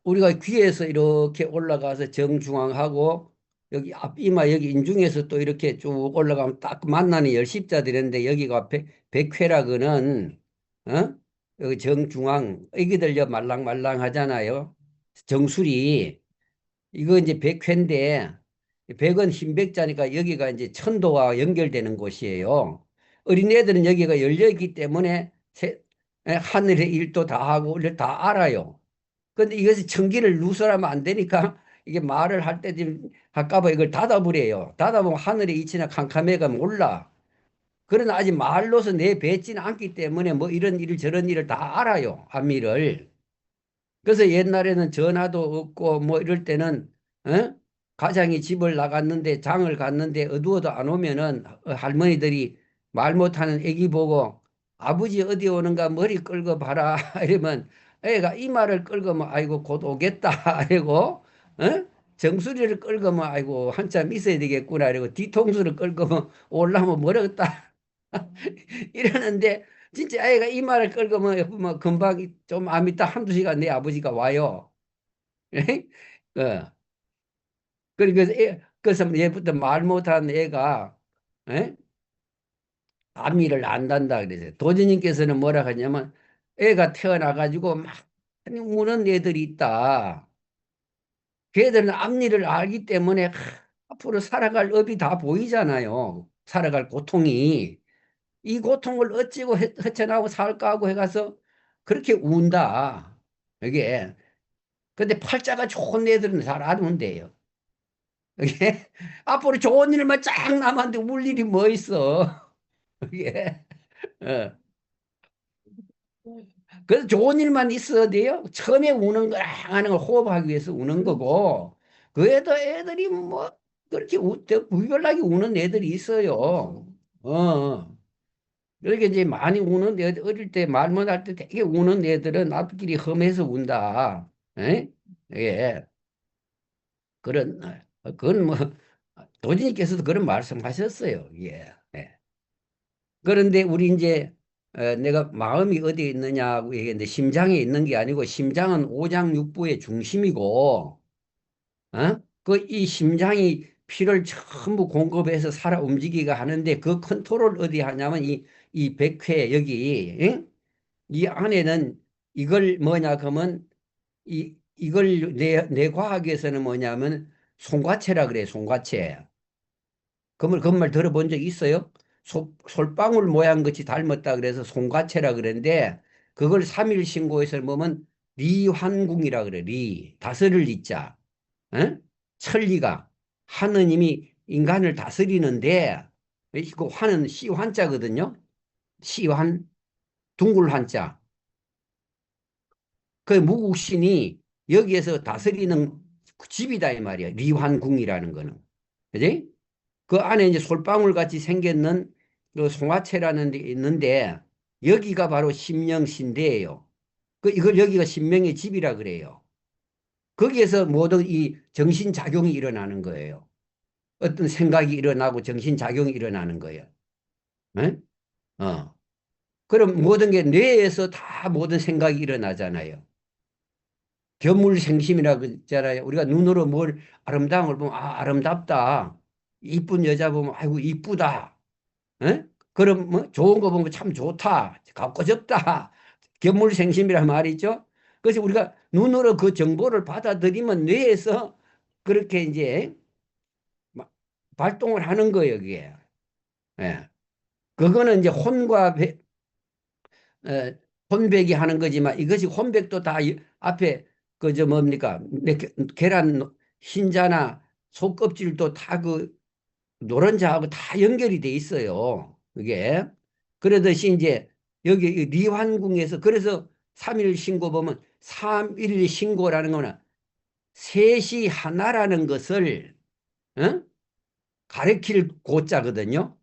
우리가 귀에서 이렇게 올라가서 정중앙하고 여기 앞이마 여기 인중에서 또 이렇게 쭉 올라가면 딱 만나는 열십자 되는데 여기가 백회라고는 어? 여기 정중앙 애기들 여 말랑말랑 하잖아요. 정수리 이거 이제 백회인데 백은 흰백자니까 여기가 이제 천도와 연결되는 곳이에요. 어린애들은 여기가 열려 있기 때문에 하늘의 일도 다 하고 다 알아요. 근데 이것이 천기를 누설하면 안 되니까 이게 말을 할 때 좀 할까봐 이걸 닫아버려요. 닫아보면 하늘의 이치나 캄캄해가 몰라. 그러나 아직 말로서 내뱉지는 않기 때문에 뭐 이런 일 저런 일을 다 알아요. 안미를. 그래서 옛날에는 전화도 없고 뭐 이럴 때는 어? 가장이 집을 나갔는데 장을 갔는데 어두워도 안 오면은 할머니들이 말 못하는 애기 보고 아버지 어디 오는가 머리 끌고 봐라 이러면 애가 이 말을 끌고면 아이고 곧 오겠다 이러고 어? 정수리를 끌고면 아이고 한참 있어야 되겠구나 이러고 뒤통수를 끌고면 올라면 멀었다 이러는데 진짜 아이가 이 말을 끌고 뭐 금방 좀 안 있다 한두 시간 내 아버지가 와요. 어. 그래서 얘부터 말 못한 애가 에? 앞니를 안단다 그래서 도지님께서는 뭐라 하냐면 애가 태어나가지고 막 우는 애들이 있다. 걔들은 앞니를 알기 때문에 앞으로 살아갈 업이 다 보이잖아요. 살아갈 고통이. 이 고통을 어찌고 헤쳐나고 살까 하고 해가서 그렇게 운다. 이게. 근데 팔자가 좋은 애들은 잘 안 운대요. 이게 앞으로 좋은 일만 쫙 남았는데 울 일이 뭐 있어. 이게. 어. 그래서 좋은 일만 있어야 돼요. 처음에 우는 거랑 하는 걸 호흡하기 위해서 우는 거고, 그 애들이 뭐, 그렇게 구별나게 우는 애들이 있어요. 어. 그렇게 이제 많이 우는 애들, 어릴 때 말 못할 때 되게 우는 애들은 앞길이 험해서 운다. 에? 예. 그런, 그건 뭐, 도지님께서도 그런 말씀하셨어요. 예. 예. 그런데 우리 이제, 내가 마음이 어디에 있느냐고 얘기했는데, 심장에 있는 게 아니고, 심장은 오장육부의 중심이고, 어? 그 이 심장이 피를 전부 공급해서 살아 움직이게 하는데, 그 컨트롤 어디 하냐면, 이 백회, 여기, 응? 이 안에는 이걸 뭐냐 그러면 이걸 내 과학에서는 뭐냐면 송과체라 그래 송과체. 그말 들어본 적 있어요? 솔방울 모양 같이 닮았다 그래서 송과체라 그랬는데 그걸 삼일신고에서 보면 리환궁이라 그래. 다스릴 리자. 어? 천리가 하느님이 인간을 다스리는데 그 환은 시환자거든요. 시환 둥글 한자. 그 무국신이 여기에서 다스리는 집이다 이 말이야. 리환궁이라는 거는. 그지? 그 안에 이제 솔방울 같이 생겼는 그 송화체라는 데 있는데 여기가 바로 심령신대예요. 그 이걸 여기가 신명의 집이라 그래요. 거기에서 모든 이 정신작용이 일어나는 거예요. 어떤 생각이 일어나고 정신작용이 일어나는 거예요. 에? 어. 그럼 모든 게 뇌에서 다 모든 생각이 일어나잖아요. 견물생심이라고 있잖아요. 우리가 눈으로 뭘 아름다운 걸 보면 아 아름답다. 이쁜 여자 보면 아이고 이쁘다. 에? 그럼 뭐 좋은 거 보면 참 좋다. 갖고 싶다. 견물생심이란 말이 있죠. 그래서 우리가 눈으로 그 정보를 받아들이면 뇌에서 그렇게 이제 발동을 하는 거예요, 그게. 예. 그거는 이제 혼백이 하는 거지만 이것이 혼백도 다 앞에 그 저 뭡니까 계란 흰자나 속껍질도 다 그 노른자하고 다 연결이 돼 있어요. 그게 그러듯이 이제 여기 이 리환궁에서 그래서 삼일 신고 보면 삼일 신고라는 거는 셋이 하나라는 것을 어? 가리킬 고자거든요.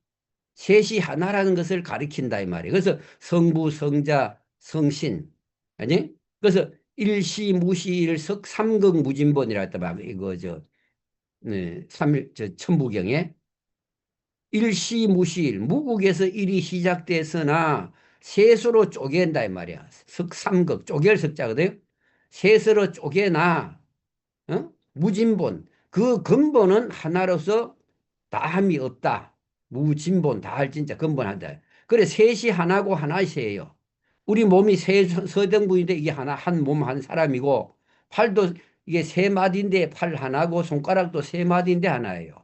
셋이 하나라는 것을 가리킨다 이 말이에요. 그래서 성부, 성자, 성신, 아니? 그래서 일시무시일석 삼극무진본이라 했다 봐. 이거 저 천부경에 일시무시일 무국에서 일이 시작됐으나 셋으로 쪼갠다 이 말이야. 석삼극 쪼갤 석자거든요. 셋으로 쪼개나 무진본 그 근본은 하나로서 다함이 없다. 무진본 다할 진짜 근본한다. 그래 셋이 하나고 하나이세요. 우리 몸이 세 서등분인데 이게 하나 한 몸 한 사람이고 팔도 이게 세 마디인데 팔 하나고 손가락도 세 마디인데 하나예요.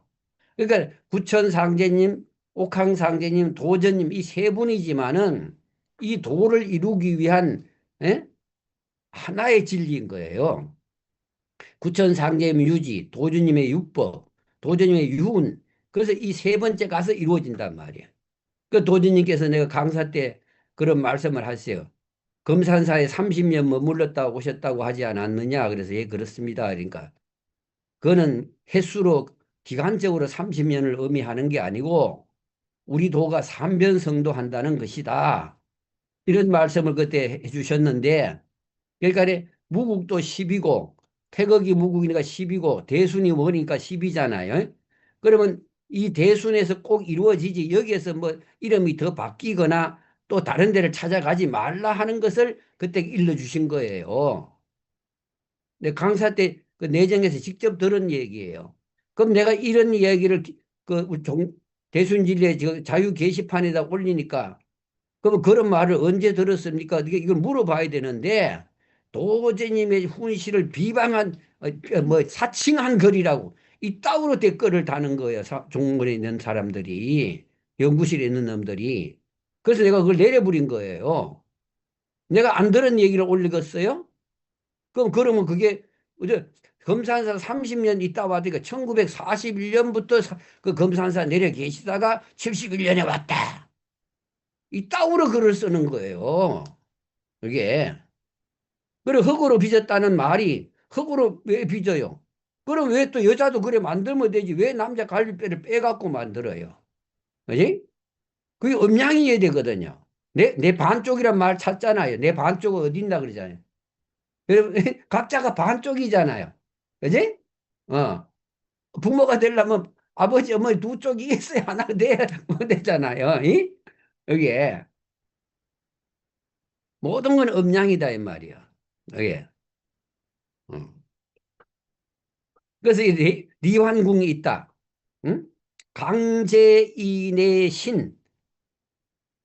그러니까 구천상제님, 옥황상제님, 도전님 이 세 분이지만은 이 도를 이루기 위한 에? 하나의 진리인 거예요. 구천상제님 유지, 도주님의 육법, 도주님의 유운. 그래서 이 세 번째 가서 이루어진단 말이에요. 그 도주님께서 내가 강사 때 그런 말씀을 하세요. 금산사에 30년 머물렀다 오셨다고 하지 않았느냐. 그래서 예, 그렇습니다. 그러니까 그거는 횟수로 기간적으로 30년을 의미하는 게 아니고 우리 도가 삼변성도 한다는 것이다. 이런 말씀을 그때 해주셨는데 그러니까 무국도 10이고 태극이 무국이니까 10이고 대순이 뭐니까 10이잖아요. 그러면 이 대순에서 꼭 이루어지지 여기에서 뭐 이름이 더 바뀌거나 또 다른 데를 찾아가지 말라 하는 것을 그때 일러주신 거예요. 내 강사 때 그 내정에서 직접 들은 얘기예요. 그럼 내가 이런 이야기를 그 우리 대순진리의 자유 게시판에다 올리니까 그럼 그런 말을 언제 들었습니까? 이걸 물어봐야 되는데 도제님의 훈시를 비방한 뭐 사칭한 글이라고 이따구로 댓글을 다는 거예요. 종문에 있는 사람들이 연구실에 있는 놈들이. 그래서 내가 그걸 내려버린 거예요. 내가 안 들은 얘기를 올리겠어요? 그러면 그게 이제 검산사 30년 있다 와니까 1941년부터 그 검산사 내려 계시다가 71년에 왔다. 이따구로 글을 쓰는 거예요. 이게. 그래, 흙으로 빚었다는 말이 흙으로 왜 빚어요? 그럼 왜 또 여자도 그래 만들면 되지? 왜 남자 갈비뼈를 빼갖고 만들어요? 그지? 그게 음양이어야 되거든요. 내 반쪽이란 말 찾잖아요. 내 반쪽은 어디 있나 그러잖아요. 여러분, 각자가 반쪽이잖아요. 그지? 어. 부모가 되려면 아버지, 어머니 두 쪽이 있어야 하나 되잖아요. 이? 여기에. 모든 건 음양이다, 이 말이야. 여기에. 어. 그래서 이 리환궁이 있다. 응? 강제인의 신.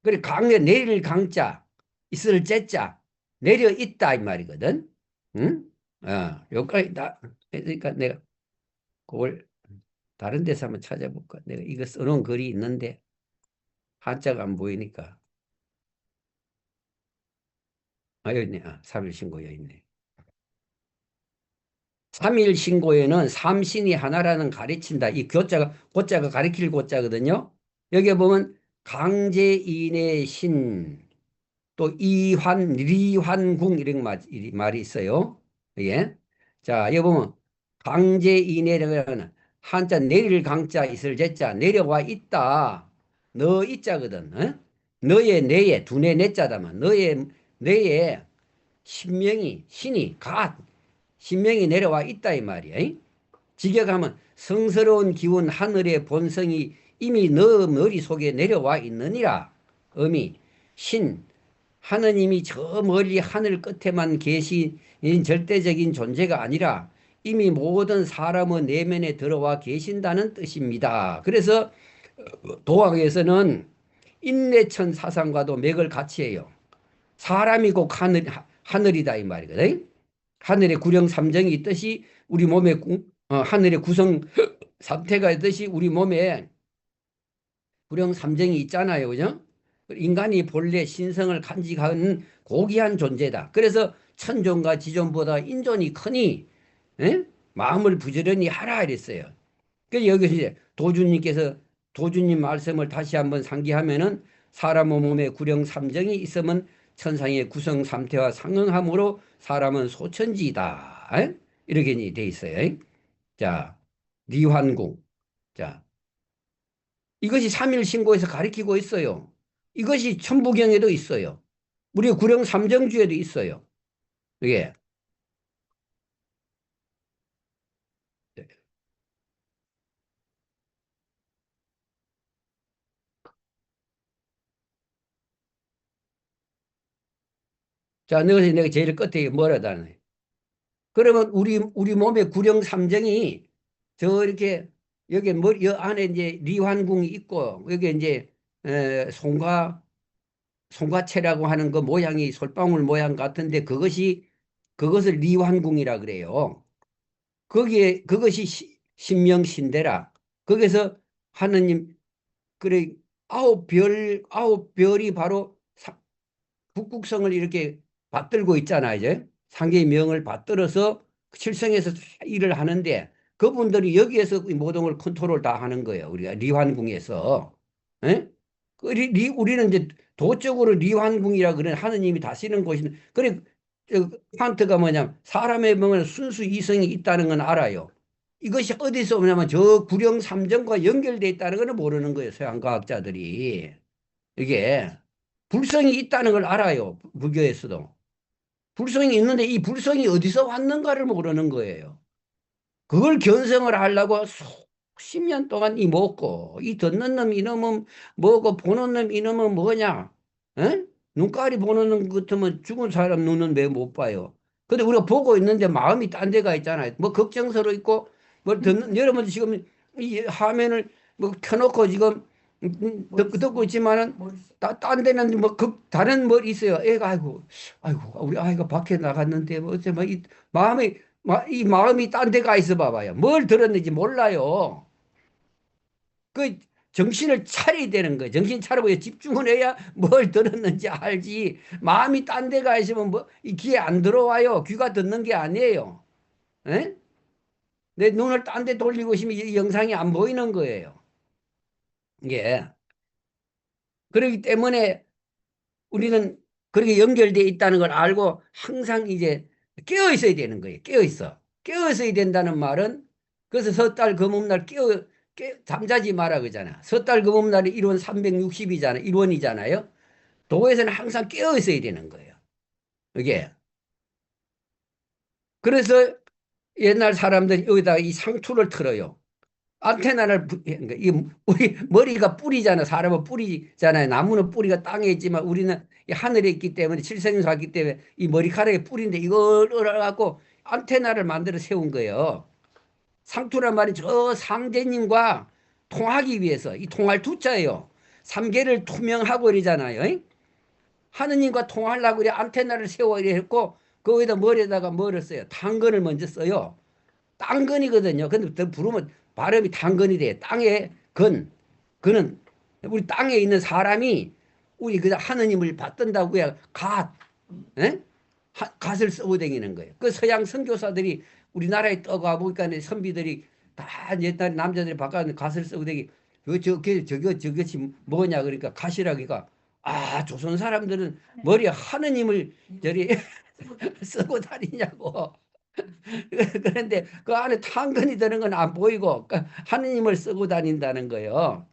그래, 내릴 강자, 있을 제자, 내려 있다, 이 말이거든. 응? 여기까지 다, 그러니까 내가 그걸 다른 데서 한번 찾아볼까. 내가 이거 써놓은 글이 있는데, 한자가 안 보이니까. 여기 있네. 3일 신고 여기 있네. 3일 신고에는 삼신이 하나라는 가르친다. 이 고자가 가리킬 고자거든요. 여기 보면 강제인의 신, 또 리환궁 이런 말이 있어요. 예. 자, 여기 보면 강제인의라는 한자 내릴 강자 있을 제자 내려와 있다. 너 있자거든. 어? 너의 내에 두뇌 내자다만 너의 내에 신이 신명이 내려와 있다 이 말이야. 직역하면 성스러운 기운 하늘의 본성이 이미 너 머릿속에 내려와 있느니라. 의미 신 하느님이 저 멀리 하늘 끝에만 계신 절대적인 존재가 아니라 이미 모든 사람의 내면에 들어와 계신다는 뜻입니다. 그래서 도학에서는 인내천 사상과도 맥을 같이 해요. 사람이 곧 하늘이다 이 말이거든. 하늘에 구령 삼정이 있듯이 우리 몸에 하늘의 구성 삼태가 있듯이 우리 몸에 구령 삼정이 있잖아요. 그죠? 인간이 본래 신성을 간직하는 고귀한 존재다. 그래서 천존과 지존보다 인존이 크니 에? 마음을 부지런히 하라 이랬어요. 그래서 여기서 이제 도주님 말씀을 다시 한번 상기하면은 사람의 몸에 구령 삼정이 있으면 천상의 구성 삼태와 상응함으로 사람은 소천지이다. 에? 이렇게 돼 있어요. 자, 리환궁. 자, 이것이 삼일신고에서 가리키고 있어요. 이것이 천부경에도 있어요. 우리 구령 삼정주에도 있어요. 이게. 자, 내가 제일 끝에 뭐라다네. 그러면 우리 몸의 구령 삼정이 저 이렇게 여기 머리 여 안에 이제 리환궁이 있고 여기 이제 송가채라고 하는 그 모양이 솔방울 모양 같은데 그것을 리환궁이라 그래요. 거기에 그것이 신명신대라. 거기서 하느님 그래 아홉 별이 바로 북극성을 이렇게 받들고 있잖아 이제 상계의 명을 받들어서 칠성에서 다 일을 하는데 그분들이 여기에서 이 모든 걸 컨트롤 다 하는 거예요. 우리가 리환궁에서. 에? 우리는 이제 도적으로 리환궁이라 그래 하느님이 다스리는 곳이 그래 칸트가 뭐냐면 사람의 몸에는 순수 이성이 있다는 건 알아요. 이것이 어디서 오냐면 저 구령 삼정과 연결돼 있다는 건 모르는 거예요. 서양 과학자들이. 이게 불성이 있다는 걸 알아요. 불교에서도. 불성이 있는데 이 불성이 어디서 왔는가를 모르는 거예요. 그걸 견성을 하려고 수십 년 동안 이 먹고 이 듣는 놈 이놈은 뭐고 보는 놈 이놈은 뭐냐? 에? 눈깔이 보는 놈 같으면 죽은 사람 눈은 왜 못 봐요? 근데 우리가 보고 있는데 마음이 딴 데가 있잖아요. 뭐 걱정스러워 있고 뭐 듣는 여러분 지금 이 화면을 뭐 켜놓고 지금 듣고 있지만은 딴 데는 뭐 다른 뭐 있어요. 애가 아이고 우리 아이가 밖에 나갔는데 뭐 어째 뭐이 마음이 딴 데 가 있어 봐봐요. 뭘 들었는지 몰라요. 그 정신을 차려야 되는 거예요. 정신 차리고 집중을 해야 뭘 들었는지 알지. 마음이 딴 데 가 있으면 뭐 이 귀에 안 들어와요. 귀가 듣는 게 아니에요. 에? 내 눈을 딴 데 돌리고 있으면 이 영상이 안 보이는 거예요. 이게 그렇기 때문에 우리는 그렇게 연결되어 있다는 걸 알고 항상 이제 깨어 있어야 되는 거예요. 깨어 있어. 깨어 있어야 된다는 말은 그래서 섣달 금음날 잠자지 마라 그러잖아. 섣달 금음날이 1원 360이잖아. 1원이잖아요. 도에서는 항상 깨어 있어야 되는 거예요. 이게. 그래서 옛날 사람들이 여기다 이 상투를 틀어요. 안테나를 그러니까 우리 머리가 뿌리잖아. 사람은 뿌리잖아요. 나무는 뿌리가 땅에 있지만 우리는 하늘에 있기 때문에 칠성에서 왔기 때문에 이 머리카락에 뿌리인데 이걸 갖고 안테나를 만들어 세운 거예요. 상투란 말이 저 상제님과 통하기 위해서 이 통할 투자예요. 삼계를 투명하고 이러잖아요. 하느님과 통하려고 그래 안테나를 세워 이래 했고 거기다 머리에다가 뭐를 써요? 당근을 먼저 써요. 땅근이거든요. 근데 더 부르면 발음이 당근이 돼. 땅의 그는 우리 땅에 있는 사람이 우리 그 하느님을 받든다고 해야 갓을 쓰고 다니는 거예요. 그 서양 선교사들이 우리나라에 떠가 보니까 선비들이 다 옛날 남자들이 바깥에 갓을 쓰고 다니. 저것이 뭐냐 그러니까 갓이라기가 조선 사람들은 머리에 하느님을 저리 쓰고 다니냐고. 그런데 그 안에 당근이 드는 건 안 보이고 하느님을 쓰고 다닌다는 거예요.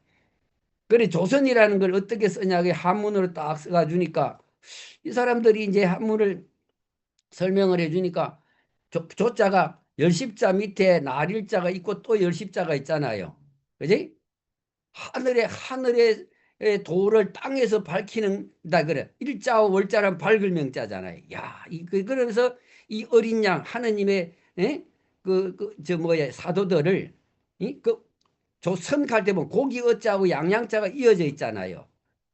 그래 조선이라는 걸 어떻게 쓰냐고 한문으로 딱 써가 주니까 이 사람들이 이제 한문을 설명을 해 주니까 조자가 열십자 밑에 날일자가 있고 또 열십자가 있잖아요. 그지? 하늘의 도를 땅에서 밝히는다 그래. 일자와 월자란 밝을 명자잖아요. 야, 그러면서 이 어린 양 하느님의 사도들을 조선 갈 때 보면 고기 어자하고 양양자가 이어져 있잖아요.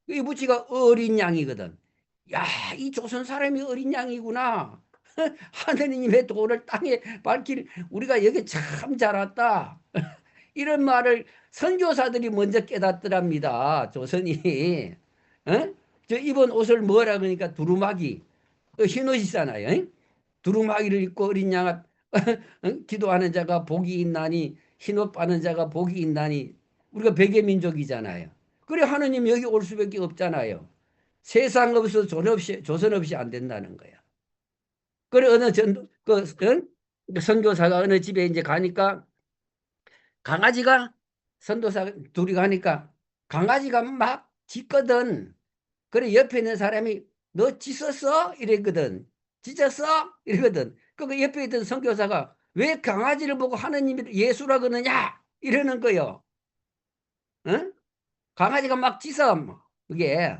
이 무치가 어린 양이거든. 야, 이 조선 사람이 어린 양이구나. 하느님의 도를 땅에 밝힐 우리가 여기 참 잘 왔다. 이런 말을 선교사들이 먼저 깨닫더랍니다. 조선이. 어? 저 입은 옷을 뭐라 그러니까 두루마기. 흰옷이잖아요. 두루마기를 입고 어린 양 기도하는 자가 복이 있나니 흰옷 빠는 자가 복이 있나니 우리가 백의 민족이잖아요. 그래 하느님 여기 올 수밖에 없잖아요. 세상 없어 조선 없이 안 된다는 거야. 그래 어느 선교사가 어느 집에 이제 가니까 강아지가 선도사 둘이 가니까 강아지가 막 짖거든. 그래 옆에 있는 사람이 너 짖었어? 이랬거든. 짖었어? 이러거든. 그 옆에 있던 선교사가 왜 강아지를 보고 하느님이 예수라 그러느냐? 이러는 거요. 응? 강아지가 막 짖어. 그게.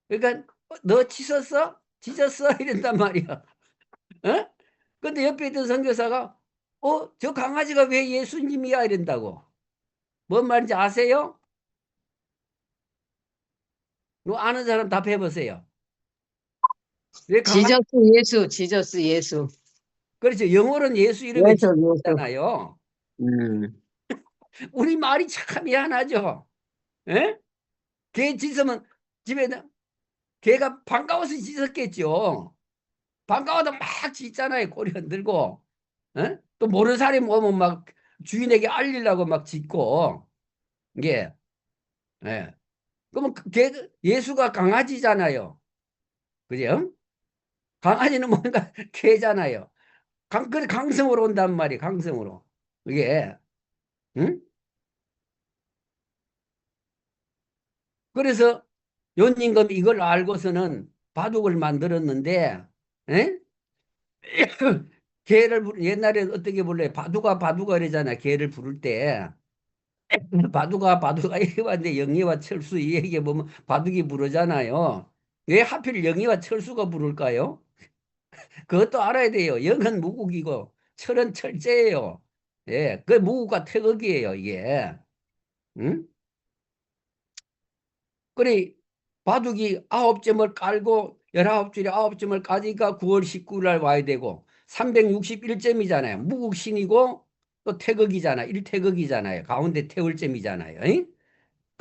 그러니까 너 짖었어? 짖었어? 이런단 말이야. 응? 근데 옆에 있던 선교사가 저 강아지가 왜 예수님이야 이런다고. 뭔 말인지 아세요? 뭐 아는 사람 답해 보세요. 왜 강아지? 지저스 예수. 그렇죠. 영어로는 예수 이름에 예수, 예수. 지잖아요. 우리 말이 참 미안하죠. 예? 개 짖으면 집에 개가 반가워서 짖었겠죠. 반가워도 막 짖잖아요. 꼬리 흔들고. 예? 또 모르는 사람이 오면 막 주인에게 알리려고 막 짖고. 이게 예. 그러면 예수가 강아지잖아요. 그죠? 강아지는 뭔가 개잖아요. 그래 강성으로 온단 말이에요. 강성으로. 이게 응? 그래서 연임금 이걸 알고서는 바둑을 만들었는데 에? 옛날에 어떻게 불러요? 바둑아 이러잖아. 개를 부를 때 바둑아 이렇게 봤는데 영희와 철수 이에게 보면 바둑이 부르잖아요. 왜 하필 영희와 철수가 부를까요? 그것도 알아야 돼요. 영은 무국이고 철은 철제예요. 예, 그 무국과 태극이에요, 이게. 응? 그래, 바둑이 9점을 깔고 19줄에 9점을 까니까 9월 19일 날 와야 되고 361점이잖아요. 무국신이고 또 태극이잖아. 일태극이잖아요. 가운데 태울점이잖아요.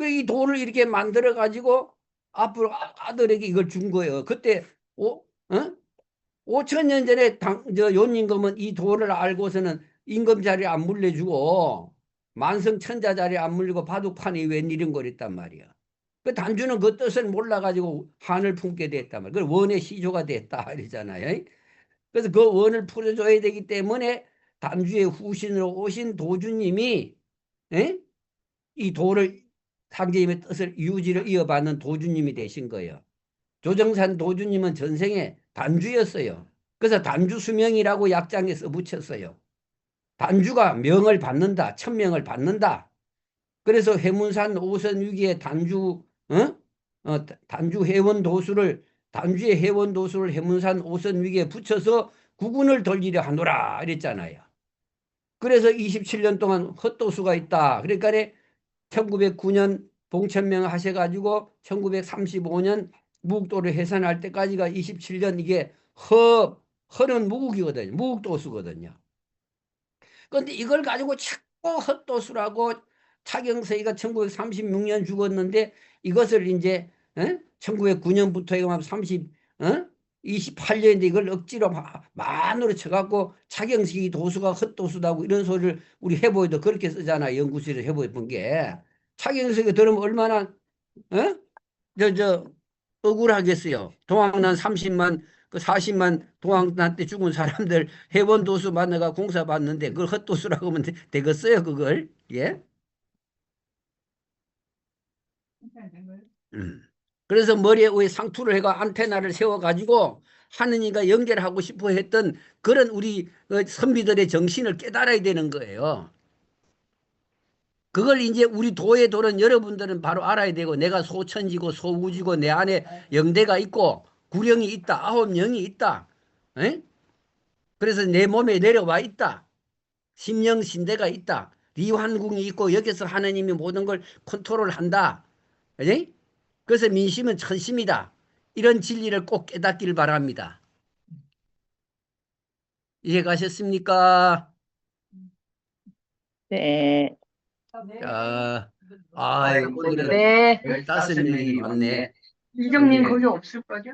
이 돌을 이렇게 만들어 가지고 앞으로 아들에게 이걸 준 거예요. 그때 어? 5천 년 전에 연임금은 이 도를 알고서는 임금 자리 안 물려주고 만성천자 자리 안 물리고 바둑판이 웬일인 거랬단 말이야. 그 단주는 그 뜻을 몰라가지고 한을 품게 됐단 말이야. 그 원의 시조가 됐다 이러잖아요. 그래서 그 원을 풀어줘야 되기 때문에 단주의 후신으로 오신 도주님이 이 도를 상제님의 뜻을 유지를 이어받는 도주님이 되신 거예요. 조정산 도주님은 전생에 단주였어요. 그래서 단주수명이라고 약장에 써붙였어요. 단주가 명을 받는다. 천명을 받는다. 그래서 회문산 오선위기에 단주 해원도수를 단주의 해원도수를 회문산 오선위기에 붙여서 국운을 돌리려 하노라 이랬잖아요. 그래서 27년 동안 헛도수가 있다. 그러니까 1909년 봉천명 하셔가지고 1935년 무국도를 해산할 때까지가 27년 이게 허는 무국이거든요. 무국도수거든요. 그런데 이걸 가지고 자꾸 헛도수라고 차경서이가 1936년 죽었는데 이것을 이제 1909년부터 28년인데 이걸 억지로 만으로 쳐갖고 차경식이 도수가 헛도수다고 이런 소리를 우리 해보에도 그렇게 쓰잖아. 연구실에서 해보에 본 게. 차경식이 들으면 얼마나 어? 저 억울하겠어요. 동학난 30만 그 40만 동학난 때 죽은 사람들 해원도수 만나가 공사 받는데 그걸 헛도수라고 하면 되겠어요 그걸? 예? 그래서 머리에 왜 상투를 해가 안테나를 세워가지고 하느님과 연결하고 싶어 했던 그런 우리 선비들의 정신을 깨달아야 되는 거예요. 그걸 이제 우리 도의 도는 여러분들은 바로 알아야 되고 내가 소천지고 소우지고 내 안에 영대가 있고 구령이 있다. 9영이 있다. 에? 그래서 내 몸에 내려와 있다. 심령신대가 있다. 리환궁이 있고 여기서 하느님이 모든 걸 컨트롤한다. 에? 그래서 민심은 천심이다. 이런 진리를 꼭 깨닫기를 바랍니다. 이해가셨습니까? 네. 자, 오늘은 네. 15명이 왔네. 이정님 거기 없을 거죠?